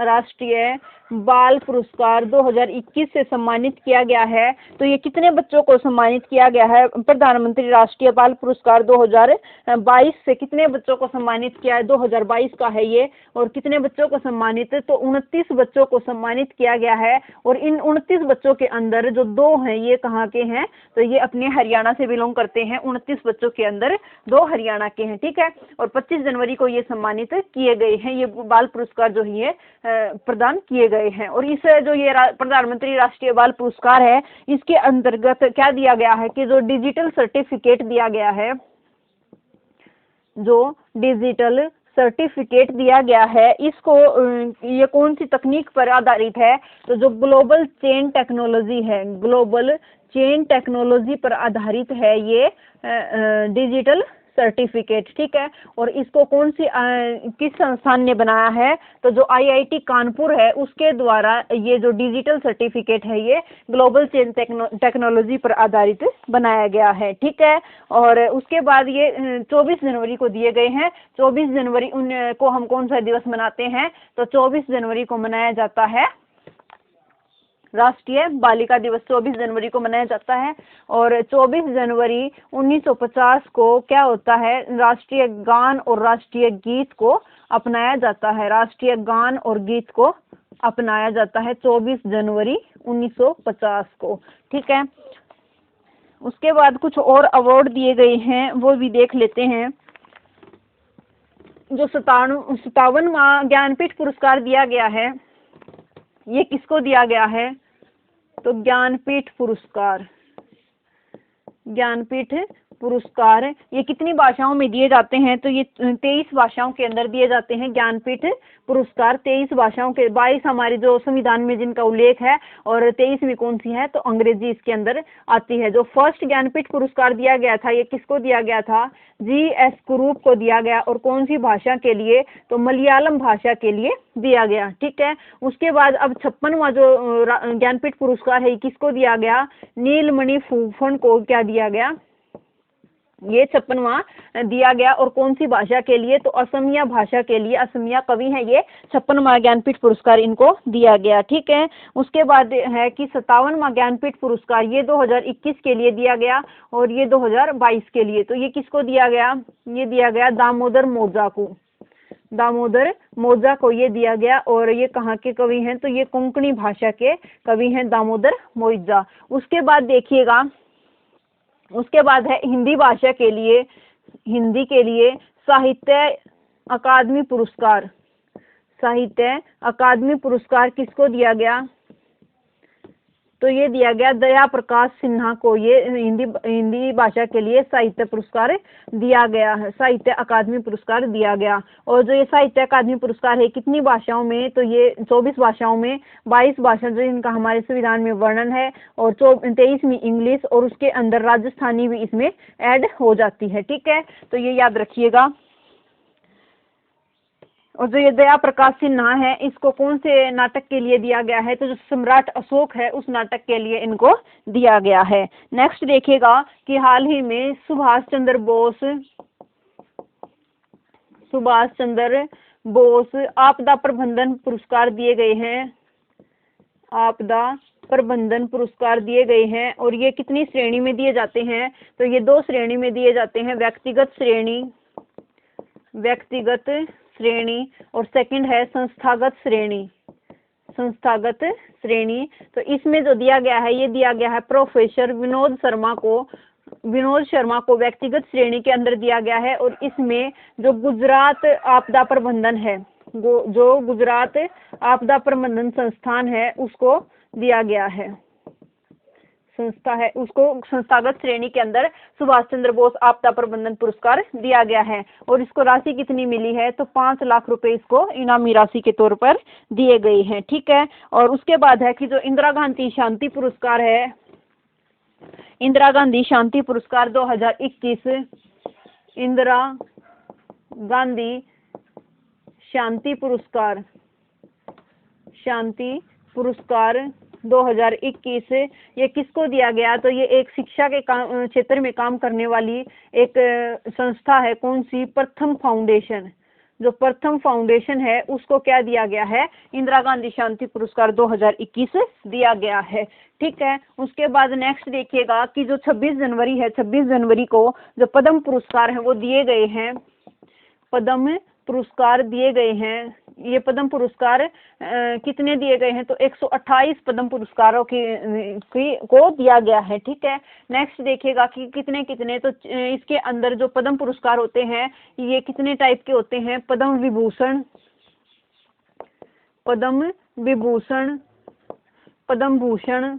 राष्ट्रीय बाल पुरस्कार 2021 से सम्मानित किया गया है। तो ये कितने बच्चों को सम्मानित किया गया है? प्रधानमंत्री राष्ट्रीय बाल पुरस्कार 2022 से कितने बच्चों को सम्मानित किया है? 2022 का है ये। और कितने बच्चों को सम्मानित? तो 29 बच्चों को सम्मानित किया गया है। और इन 29 बच्चों के अंदर जो 2 हैं ये कहाँ के हैं? तो ये अपने हरियाणा से बिलोंग करते हैं। 29 बच्चों के अंदर 2 हरियाणा के हैं। ठीक है, और 25 जनवरी को ये सम्मानित किए गए हैं, ये बाल पुरस्कार जो है प्रदान किए गए हैं। और इस जो ये प्रधानमंत्री राष्ट्रीय बाल पुरस्कार है, इसके अंतर्गत क्या दिया गया है कि जो डिजिटल सर्टिफिकेट दिया गया है, जो डिजिटल सर्टिफिकेट दिया गया है, इसको ये कौन सी तकनीक पर आधारित है? तो जो ग्लोबल चेन टेक्नोलॉजी है, ग्लोबल चेन टेक्नोलॉजी पर आधारित है ये डिजिटल सर्टिफिकेट। ठीक है, और इसको कौन सी किस संस्थान ने बनाया है? तो जो आईआईटी कानपुर है उसके द्वारा ये जो डिजिटल सर्टिफिकेट है ये ग्लोबल चेन टेक्नोलॉजी पर आधारित बनाया गया है। ठीक है, और उसके बाद ये 24 जनवरी को दिए गए हैं। 24 जनवरी को हम कौन सा दिवस मनाते हैं? तो 24 जनवरी को मनाया जाता है राष्ट्रीय बालिका दिवस। 24 जनवरी को मनाया जाता है। और 24 जनवरी 1950 को क्या होता है? राष्ट्रीय गान और राष्ट्रीय गीत को अपनाया जाता है। राष्ट्रीय गान और गीत को अपनाया जाता है 24 जनवरी 1950 को। ठीक है, उसके बाद कुछ और अवार्ड दिए गए हैं वो भी देख लेते हैं। जो 57वां ज्ञानपीठ पुरस्कार दिया गया है, ये किसको दिया गया है? तो ज्ञानपीठ पुरस्कार ये कितनी भाषाओं में दिए जाते हैं? तो ये 23 भाषाओं के अंदर दिए जाते हैं ज्ञानपीठ पुरस्कार। 23 भाषाओं के 22 हमारे जो संविधान में जिनका उल्लेख है, और 23वीं कौन सी है? तो अंग्रेजी इसके अंदर आती है। जो फर्स्ट ज्ञानपीठ पुरस्कार दिया गया था ये किसको दिया गया था? जी.एस. कुरूप को दिया गया। और कौन सी भाषा के लिए? तो मलयालम भाषा के लिए दिया गया। ठीक है, उसके बाद अब 56वां जो ज्ञानपीठ पुरस्कार है किसको दिया गया? नीलमणि फूफन को क्या दिया गया? ये 56वां दिया गया। और कौन सी भाषा के लिए? तो असमिया भाषा के लिए, असमिया कवि हैं ये, 56वां ज्ञानपीठ पुरस्कार इनको दिया गया। ठीक है, उसके बाद है कि 57वां ज्ञानपीठ पुरस्कार ये 2021 के लिए दिया गया और ये 2022 के लिए। तो ये किसको दिया गया? ये दिया गया दामोदर मौजा को। दामोदर मौजा को ये दिया गया। और ये कहाँ के कवि हैं? तो ये कोंकणी भाषा के कवि हैं दामोदर मौजा। उसके बाद देखिएगा, उसके बाद है हिंदी भाषा के लिए, हिंदी के लिए साहित्य अकादमी पुरस्कार। साहित्य अकादमी पुरस्कार किसको दिया गया? तो ये दिया गया दया प्रकाश सिन्हा को। ये हिंदी भाषा के लिए साहित्य पुरस्कार दिया गया है, साहित्य अकादमी पुरस्कार दिया गया। और जो ये साहित्य अकादमी पुरस्कार है कितनी भाषाओं में? तो ये 24 भाषाओं में, 22 भाषा जो इनका हमारे संविधान में वर्णन है, और 23वीं इंग्लिश, और उसके अंदर राजस्थानी भी इसमें ऐड हो जाती है। ठीक है, तो ये याद रखिएगा। और जो ये दया प्रकाश सिन्हा है, इसको कौन से नाटक के लिए दिया गया है? तो जो सम्राट अशोक है उस नाटक के लिए इनको दिया गया है। नेक्स्ट देखिएगा कि हाल ही में सुभाष चंद्र बोस आपदा प्रबंधन पुरस्कार दिए गए हैं। आपदा प्रबंधन पुरस्कार दिए गए हैं और ये कितनी श्रेणी में दिए जाते हैं? तो ये 2 श्रेणी में दिए जाते हैं, व्यक्तिगत श्रेणी और सेकंड है संस्थागत श्रेणी। तो इसमें जो दिया गया है, ये दिया गया है प्रोफेसर विनोद शर्मा को व्यक्तिगत श्रेणी के अंदर दिया गया है। और इसमें जो गुजरात आपदा प्रबंधन है, जो गुजरात आपदा प्रबंधन संस्थान है उसको दिया गया है, संस्था है, उसको संस्थागत श्रेणी के अंदर सुभाष चंद्र बोस आपदा प्रबंधन पुरस्कार दिया गया है। और इसको राशि कितनी मिली है? तो 5 लाख रुपए इसको इनामी राशि के तौर पर दिए गए हैं। ठीक है। और उसके बाद है कि जो इंदिरा गांधी शांति पुरस्कार है, इंदिरा गांधी शांति पुरस्कार 2021, इंदिरा गांधी शांति पुरस्कार 2021 ये किसको दिया गया? तो ये एक शिक्षा के क्षेत्र में काम करने वाली एक संस्था है। कौन सी? प्रथम फाउंडेशन। जो प्रथम फाउंडेशन है उसको क्या दिया गया है? इंदिरा गांधी शांति पुरस्कार 2021 दिया गया है। ठीक है। उसके बाद नेक्स्ट देखिएगा कि जो 26 जनवरी है, 26 जनवरी को जो पद्म पुरस्कार है वो दिए गए हैं, पद्म पुरस्कार दिए गए हैं। ये पद्म पुरस्कार कितने दिए गए हैं? तो 128 पद्म पुरस्कारों को दिया गया है। ठीक है। नेक्स्ट देखिएगा कि कितने कितने, तो इसके अंदर जो पद्म पुरस्कार होते हैं ये कितने टाइप के होते हैं? पद्म विभूषण, पद्म भूषण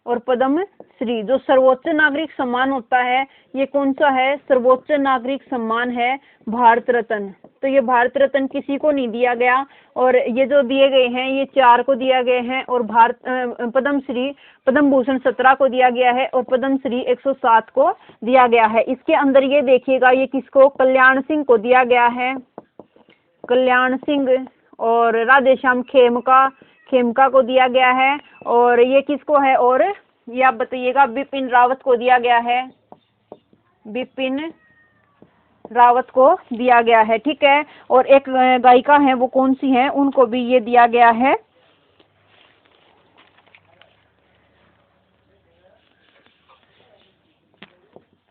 और पद्म श्री। जो सर्वोच्च नागरिक सम्मान होता है ये कौन सा है? सर्वोच्च नागरिक सम्मान है भारत रत्न। तो ये भारत रत्न किसी को नहीं दिया गया। और ये जो दिए गए हैं ये 4 को दिया गए हैं। और पद्म भूषण 17 को दिया गया है और पद्म श्री 107 को दिया गया है। इसके अंदर ये देखिएगा ये किसको? कल्याण सिंह को दिया गया है, कल्याण सिंह। और राधेश्याम खेमका को दिया गया है। और ये किसको है? और ये आप बताइएगा। बिपिन रावत को दिया गया है, बिपिन रावत को दिया गया है। ठीक है। और एक गायिका है वो कौन सी है? उनको भी ये दिया गया है,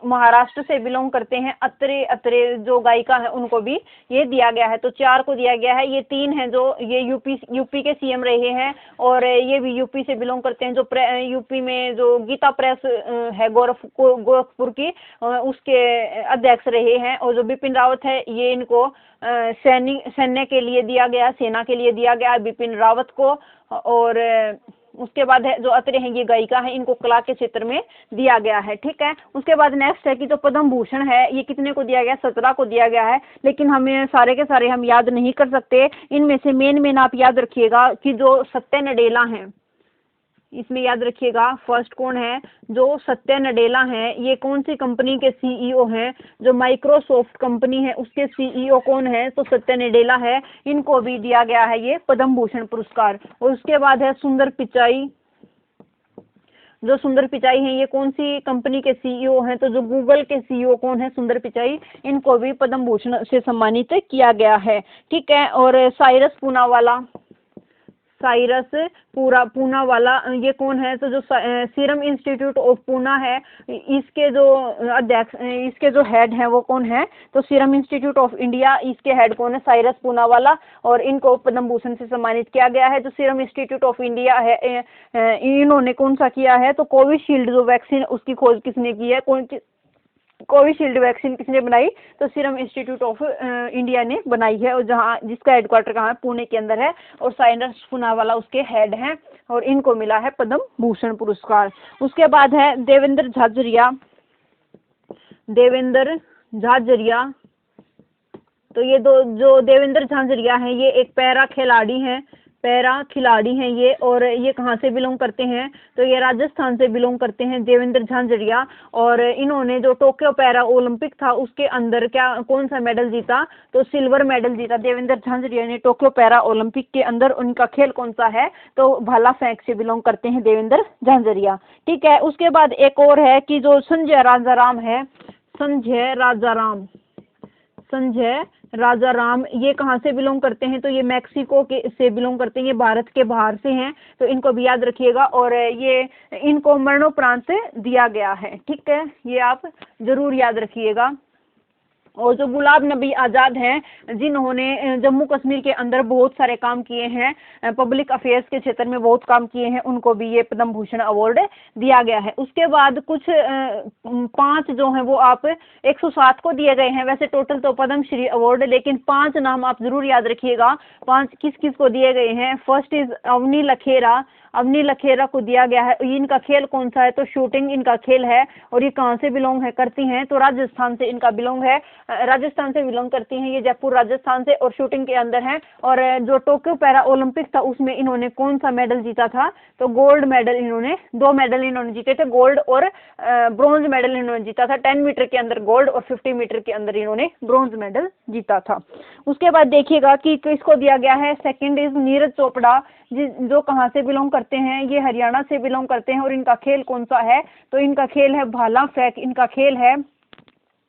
महाराष्ट्र से बिलोंग करते हैं, अत्रे जो गायिका है उनको भी ये दिया गया है। तो 4 को दिया गया है। ये 3 हैं जो ये यूपी के सीएम रहे हैं और ये भी यूपी से बिलोंग करते हैं। जो यूपी में जो गीता प्रेस है गोरखपुर की, उसके अध्यक्ष रहे हैं। और जो बिपिन रावत है ये इनको सैन्य के लिए दिया गया, सेना के लिए दिया गया बिपिन रावत को। और उसके बाद है जो अत्रे हैं ये गायिका है, इनको कला के क्षेत्र में दिया गया है। ठीक है। उसके बाद नेक्स्ट है कि जो पद्म भूषण है ये कितने को दिया गया? 17 को दिया गया है। लेकिन हमें सारे के सारे हम याद नहीं कर सकते। इनमें से मेन आप याद रखिएगा कि जो सत्या नडेला हैं, इसमें याद रखिएगा फर्स्ट कौन है? जो सत्या नडेला हैं ये कौन सी कंपनी के सीईओ हैं? जो माइक्रोसॉफ्ट कंपनी है उसके सीईओ कौन है? तो सत्या नडेला है। इनको भी दिया गया है ये पद्म भूषण पुरस्कार। और उसके बाद है सुंदर पिचाई। जो सुंदर पिचाई हैं ये कौन सी कंपनी के सीईओ हैं? तो जो गूगल के सीईओ कौन है? सुंदर पिचाई। इनको भी पद्म भूषण से सम्मानित किया गया है। ठीक है। और पूनावाला ये कौन है? तो जो सीरम इंस्टीट्यूट ऑफ पूना है इसके जो अध्यक्ष, इसके जो हेड हैं वो कौन है? तो सीरम इंस्टीट्यूट ऑफ इंडिया, इसके हेड कौन है? साइरस पूनावाला। और इनको पद्म भूषण से सम्मानित किया गया है। जो सीरम इंस्टीट्यूट ऑफ इंडिया है इन्होंने कौन सा किया है? तो कोविशील्ड जो वैक्सीन उसकी खोज किसने की है? कोविशील्ड वैक्सीन किसने बनाई? तो सीरम इंस्टीट्यूट ऑफ इंडिया ने बनाई है। और जिसका हेडक्वार्टर कहाँ है? पुणे के अंदर है। और साइरस पूनावाला उसके हेड हैं और इनको मिला है पद्म भूषण पुरस्कार। उसके बाद है देवेंद्र झाझरिया। तो ये जो देवेंद्र झाझरिया हैं ये एक पैरा खिलाड़ी हैं, पैरा खिलाड़ी हैं ये, और ये कहाँ से बिलोंग करते हैं, तो ये राजस्थान से बिलोंग करते हैं, देवेंद्र झांझरिया। और इन्होंने जो टोक्यो पैरा ओलंपिक था उसके अंदर क्या कौन सा मेडल जीता, तो सिल्वर मेडल जीता देवेंद्र झांझरिया ने टोक्यो पैरा ओलंपिक के अंदर। उनका खेल कौन सा है, तो भाला फेंक से बिलोंग करते हैं देवेंद्र झांझरिया। ठीक है, उसके बाद एक और है कि जो संजय राजाराम है, संजय राजाराम, संजय राजाराम, ये कहाँ से बिलोंग करते हैं, तो ये मैक्सिको के से बिलोंग करते हैं, ये भारत के बाहर से हैं, तो इनको भी याद रखिएगा। और ये इनको मरणोपरांत दिया गया है। ठीक है, ये आप जरूर याद रखिएगा। और जो गुलाब नबी आज़ाद हैं, जिन्होंने जम्मू कश्मीर के अंदर बहुत सारे काम किए हैं, पब्लिक अफेयर्स के क्षेत्र में बहुत काम किए हैं, उनको भी ये पद्म भूषण अवार्ड दिया गया है। उसके बाद कुछ 5 जो हैं वो आप 107 को दिए गए हैं, वैसे टोटल तो पद्म श्री अवार्ड, लेकिन 5 नाम आप जरूर याद रखिएगा। 5 किस किस को दिए गए हैं। फर्स्ट इज अवनी लखेरा, अवनी लखेरा को दिया गया है। इनका खेल कौन सा है, तो शूटिंग इनका खेल है। और ये कहाँ से बिलोंग है करती हैं, तो राजस्थान से इनका बिलोंग है, राजस्थान से बिलोंग करती हैं ये, जयपुर राजस्थान से, और शूटिंग के अंदर है। और जो टोक्यो पैरा ओलंपिक था उसमें इन्होंने कौन सा मेडल जीता था, तो गोल्ड मेडल, इन्होंने 2 मेडल इन्होंने जीते थे, गोल्ड और ब्रॉन्ज मेडल इन्होंने जीता था। 10 मीटर के अंदर गोल्ड और 50 मीटर के अंदर इन्होंने ब्रॉन्ज मेडल जीता था। उसके बाद देखिएगा कि किसको दिया गया है। सेकंड इज नीरज चोपड़ा, जो कहाँ से बिलोंग करते हैं, ये हरियाणा से बिलोंग करते हैं। और इनका खेल कौन सा है, तो इनका खेल है भाला फेंक, इनका खेल है।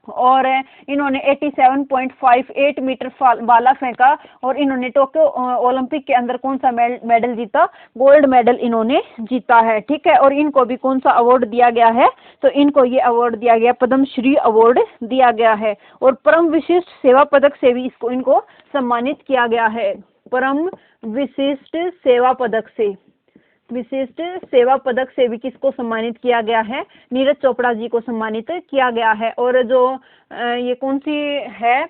और इन्होंने 87.58 मीटर भाला फेंका। और इन्होंने टोक्यो ओलंपिक के अंदर कौन सा मेडल जीता, गोल्ड मेडल इन्होंने जीता है। ठीक है, और इनको भी कौन सा अवार्ड दिया गया है, तो इनको ये अवार्ड दिया गया, पद्म श्री अवार्ड दिया गया है। और परम विशिष्ट सेवा पदक से भी इनको सम्मानित किया गया है। परम विशिष्ट सेवा पदक से, विशिष्ट सेवा पदक से भी किसको सम्मानित किया गया है, नीरज चोपड़ा जी को सम्मानित किया गया है। और जो ये कौन सी है,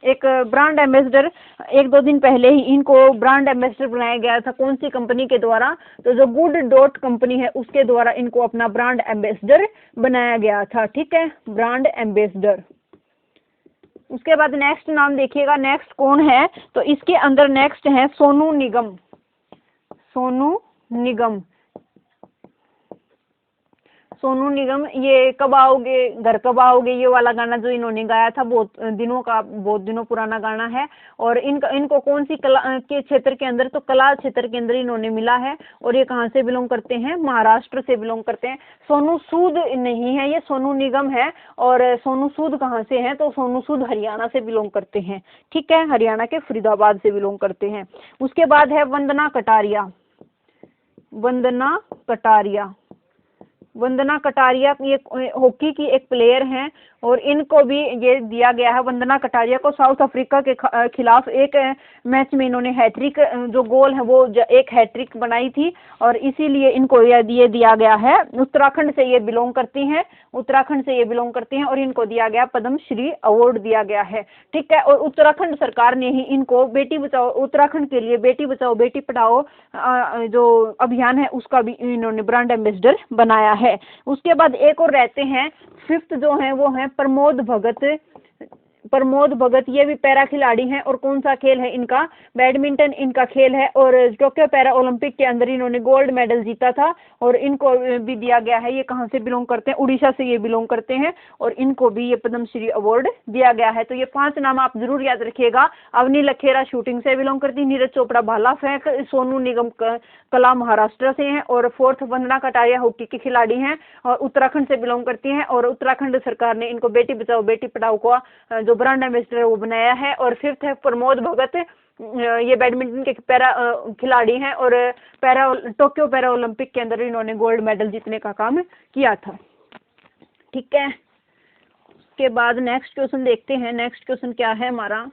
एक ब्रांड एम्बेसडर, 1-2 दिन पहले ही इनको ब्रांड एम्बेसडर बनाया गया था, कौन सी कंपनी के द्वारा, तो जो गुड डॉट कंपनी है उसके द्वारा इनको अपना ब्रांड एम्बेसडर बनाया गया था। ठीक है, ब्रांड एम्बेसडर। उसके बाद नेक्स्ट नाम देखिएगा, नेक्स्ट कौन है, तो इसके अंदर नेक्स्ट है सोनू निगम, सोनू निगम, सोनू निगम। ये कब आओगे घर कब आओगे, ये वाला गाना जो इन्होंने गाया था, बहुत दिनों पुराना गाना है। और इनको कौन सी कला के क्षेत्र के अंदर, तो कला क्षेत्र के अंदर इन्होंने मिला है। और ये कहाँ से बिलोंग करते हैं, महाराष्ट्र से बिलोंग करते हैं। सोनू सूद नहीं है, ये सोनू निगम है। और सोनू सूद कहाँ से हैं, तो सोनू सूद हरियाणा से बिलोंग करते हैं। ठीक है, हरियाणा के फरीदाबाद से बिलोंग करते हैं। उसके बाद है वंदना कटारिया, वंदना कटारिया, वंदना कटारिया ये हॉकी की एक प्लेयर हैं। और इनको भी ये दिया गया है, वंदना कटारिया को साउथ अफ्रीका के खिलाफ एक मैच में इन्होंने हैट्रिक, जो गोल है वो एक हैट्रिक बनाई थी, और इसीलिए इनको ये दिया गया है। उत्तराखंड से ये बिलोंग करती हैं, उत्तराखंड से ये बिलोंग करती हैं, और इनको दिया गया पद्म श्री अवार्ड दिया गया है। ठीक है, और उत्तराखंड सरकार ने ही इनको बेटी बचाओ, उत्तराखंड के लिए बेटी बचाओ बेटी पढ़ाओ जो अभियान है उसका भी इन्होंने ब्रांड एम्बेसडर बनाया है। उसके बाद एक और रहते हैं, 5th जो है वो है प्रमोद भगत, प्रमोद भगत, ये भी पैरा खिलाड़ी हैं। और कौन सा खेल है इनका, बैडमिंटन इनका खेल है। और टोक्यो पैरा ओलंपिक के अंदर इन्होंने गोल्ड मेडल जीता था। और इनको भी दिया गया है, ये कहाँ से बिलोंग करते हैं, उड़ीसा से ये बिलोंग करते हैं। और इनको भी ये पद्म श्री अवार्ड दिया गया है। तो ये 5 नाम आप जरूर याद रखिएगा। अवनी लखेरा शूटिंग से बिलोंग करती है, नीरज चोपड़ा भाला फेंक, सोनू निगम कला महाराष्ट्र से हैं, और 4th वंदना कटारिया हॉकी की खिलाड़ी हैं और उत्तराखंड से बिलोंग करती हैं। और उत्तराखंड सरकार ने इनको बेटी बचाओ बेटी पढ़ाओ को जो ब्रांड एम्बेसडर है वो बनाया है। और 5th है प्रमोद भगत, ये बैडमिंटन के पैरा खिलाड़ी हैं, और टोक्यो पैरा ओलंपिक के अंदर इन्होंने गोल्ड मेडल जीतने का काम किया था। ठीक है, उसके बाद नेक्स्ट क्वेश्चन देखते हैं। नेक्स्ट क्वेश्चन क्या है हमारा,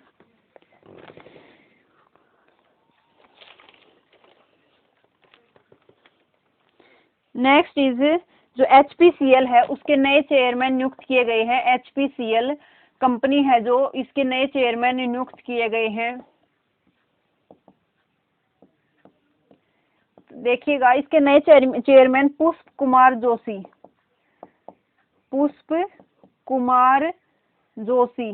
नेक्स्ट इज जो HPCL है उसके नए चेयरमैन नियुक्त किए गए हैं। HPCL कंपनी है जो, इसके नए चेयरमैन नियुक्त किए गए हैं। देखिएगा, इसके नए चेयरमैन पुष्प कुमार जोशी, पुष्प कुमार जोशी,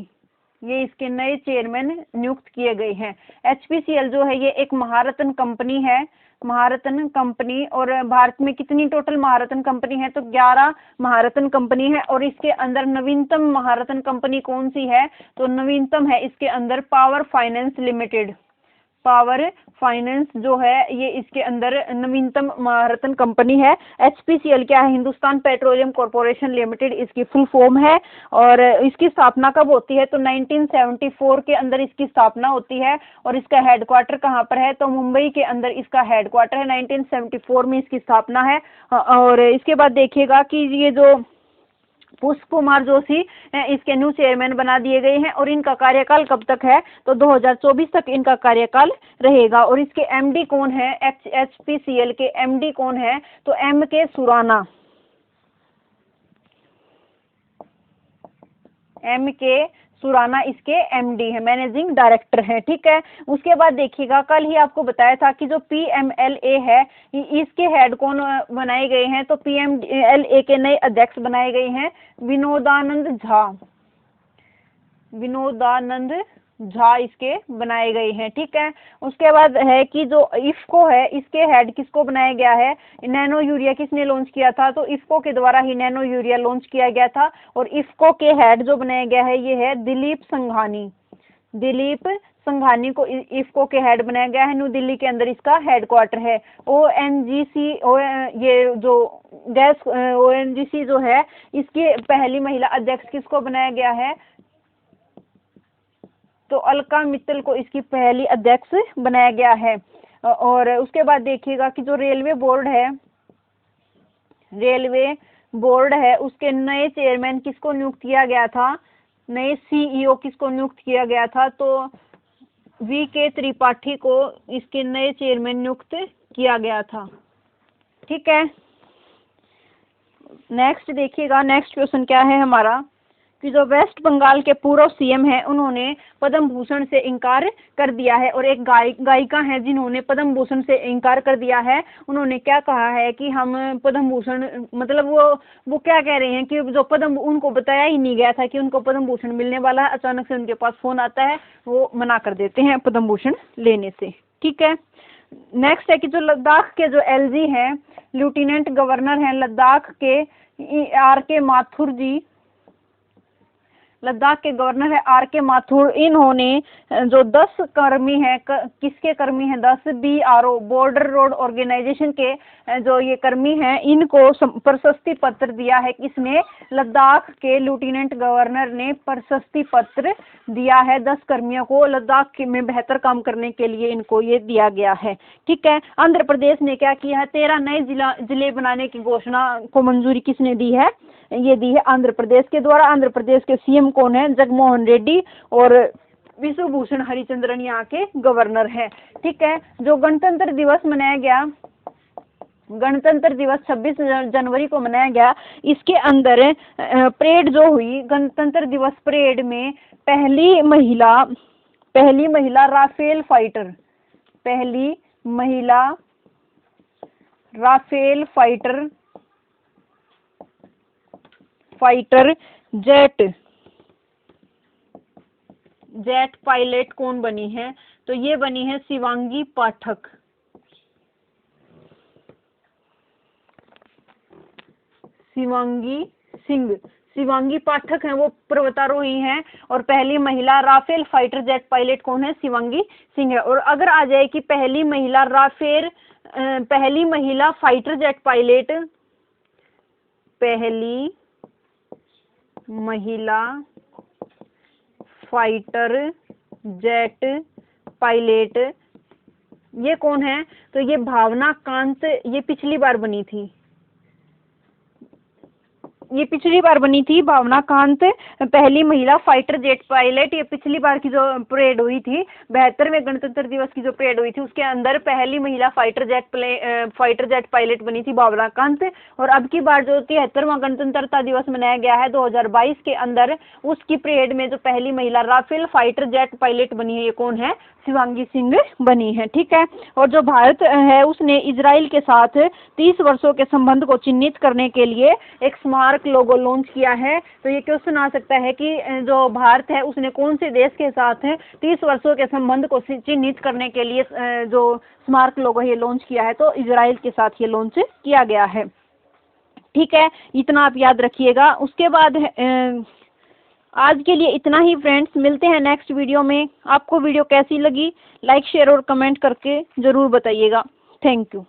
ये इसके नए चेयरमैन नियुक्त किए गए हैं। HPCL जो है ये एक महारत्न कंपनी है, महारत्न कंपनी। और भारत में कितनी टोटल महारत्न कंपनी है, तो 11 महारत्न कंपनी है। और इसके अंदर नवीनतम महारत्न कंपनी कौन सी है, तो नवीनतम है इसके अंदर power finance limited. Power finance जो है ये इसके अंदर नवीनतम महारत्न कंपनी है। HPCL क्या है, हिंदुस्तान पेट्रोलियम कॉरपोरेशन लिमिटेड इसकी फुल फॉर्म है। और इसकी स्थापना कब होती है, तो 1974 के अंदर इसकी स्थापना होती है। और इसका हेडक्वार्टर कहाँ पर है, तो मुंबई के अंदर इसका हेडक्वार्टर है। 1974 में इसकी स्थापना है। और इसके बाद देखिएगा कि ये जो पुष्प कुमार जोशी इसके न्यू चेयरमैन बना दिए गए हैं। और इनका कार्यकाल कब तक है, तो 2024 तक इनका कार्यकाल रहेगा। और इसके MD कौन है, HPCL के MD कौन है, तो MK सुराना। MK सुराना इसके MD है, मैनेजिंग डायरेक्टर है। ठीक है। उसके बाद देखिएगा, कल ही आपको बताया था कि जो PMLA है इसके हेड कौन बनाए गए हैं, तो PMLA के नए अध्यक्ष बनाए गए हैं विनोदानंद झा। विनोदानंद झा इसके बनाए गए हैं। ठीक है। उसके बाद है कि जो इफ्को है इसके हेड किसको बनाया गया है, नैनो यूरिया किसने लॉन्च किया था, तो इफ्को के द्वारा ही नैनो यूरिया लॉन्च किया गया था। और इफ्को के हेड जो बनाया गया है ये है दिलीप संघानी। दिलीप संघानी को इफ्को के हेड बनाया गया है। न्यू दिल्ली के अंदर इसका हेडक्वार्टर है। ONGC ये जो गैस ONGC जो है इसकी पहली महिला अध्यक्ष किसको बनाया गया है, तो अलका मित्तल को इसकी पहली अध्यक्ष बनाया गया है। और उसके बाद देखिएगा कि जो रेलवे बोर्ड है उसके नए चेयरमैन किसको नियुक्त किया गया था, नए CEO किसको नियुक्त किया गया था, तो VK त्रिपाठी को इसके नए चेयरमैन नियुक्त किया गया था। ठीक है। नेक्स्ट देखिएगा, नेक्स्ट क्वेश्चन क्या है हमारा, कि जो वेस्ट बंगाल के पूर्व CM हैं उन्होंने पद्म भूषण से इनकार कर दिया है। और एक गायिका हैं जिन्होंने पद्म भूषण से इनकार कर दिया है। उन्होंने क्या कहा है कि हम पद्म भूषण, मतलब वो क्या कह रहे हैं कि जो पद्म, उनको बताया ही नहीं गया था कि उनको पद्म भूषण मिलने वाला है, अचानक से उनके पास फोन आता है, वो मना कर देते हैं पद्म भूषण लेने से। ठीक है। नेक्स्ट है कि जो लद्दाख के जो LG हैं, लेफ्टिनेंट गवर्नर हैं लद्दाख के RK माथुर जी, लद्दाख के गवर्नर है RK माथुर। इन्होंने जो 10 कर्मी हैं, किसके कर्मी हैं, 10 BRO बॉर्डर रोड ऑर्गेनाइजेशन के जो ये कर्मी हैं, इनको प्रशस्ति पत्र दिया है। किसने, लद्दाख के लेफ्टिनेंट गवर्नर ने प्रशस्ति पत्र दिया है 10 कर्मियों को, लद्दाख में बेहतर काम करने के लिए इनको ये दिया गया है। ठीक है। आंध्र प्रदेश ने क्या किया है, 13 नए जिले बनाने की घोषणा को मंजूरी किसने दी है, ये दी है आंध्र प्रदेश के द्वारा। आंध्र प्रदेश के CM कौन है, जगनमोहन रेड्डी। और विश्वभूषण हरिचंद्रन यहाँ के गवर्नर है। ठीक है। जो गणतंत्र दिवस मनाया गया, गणतंत्र दिवस 26 जनवरी को मनाया गया, इसके अंदर परेड जो हुई, गणतंत्र दिवस परेड में पहली महिला राफेल फाइटर जेट पायलट कौन बनी है, तो ये बनी है शिवांगी पाठक। शिवांगी पाठक हैं, वो पर्वतारोही हैं। और पहली महिला राफेल फाइटर जेट पायलट कौन है, शिवांगी सिंह है। और अगर आ जाए कि पहली महिला फाइटर जेट पायलट, पहली महिला फाइटर जेट पायलट ये कौन है, तो ये भावना कांत, ये पिछली बार बनी थी भावना कांत, पहली महिला फाइटर जेट पायलट। ये पिछली बार की जो परेड हुई थी, 72वें गणतंत्र दिवस की जो परेड हुई थी, उसके अंदर पहली महिला फाइटर जेट पायलट बनी थी भावना कांत। और अब की बार जो 73वां गणतंत्रता दिवस मनाया गया है 2022 के अंदर, उसकी परेड में जो पहली महिला राफेल फाइटर जेट पायलट बनी है, ये कौन है, शिवांगी सिंह बनी है। ठीक है। और जो भारत है उसने इजराइल के साथ 30 वर्षों के संबंध को चिन्हित करने के लिए एक स्मारक स्मारक लोगो लॉन्च किया है। तो ये क्वेश्चन आ सकता है कि जो भारत है उसने कौन से देश के साथ 30 वर्षों के संबंध को चिन्हित करने के लिए जो स्मारक लोगो ये लॉन्च किया है, तो इजराइल के साथ ये लॉन्च किया गया है। ठीक है, इतना आप याद रखिएगा। उसके बाद आज के लिए इतना ही फ्रेंड्स, मिलते हैं नेक्स्ट वीडियो में। आपको वीडियो कैसी लगी लाइक शेयर और कमेंट करके ज़रूर बताइएगा। Thank you.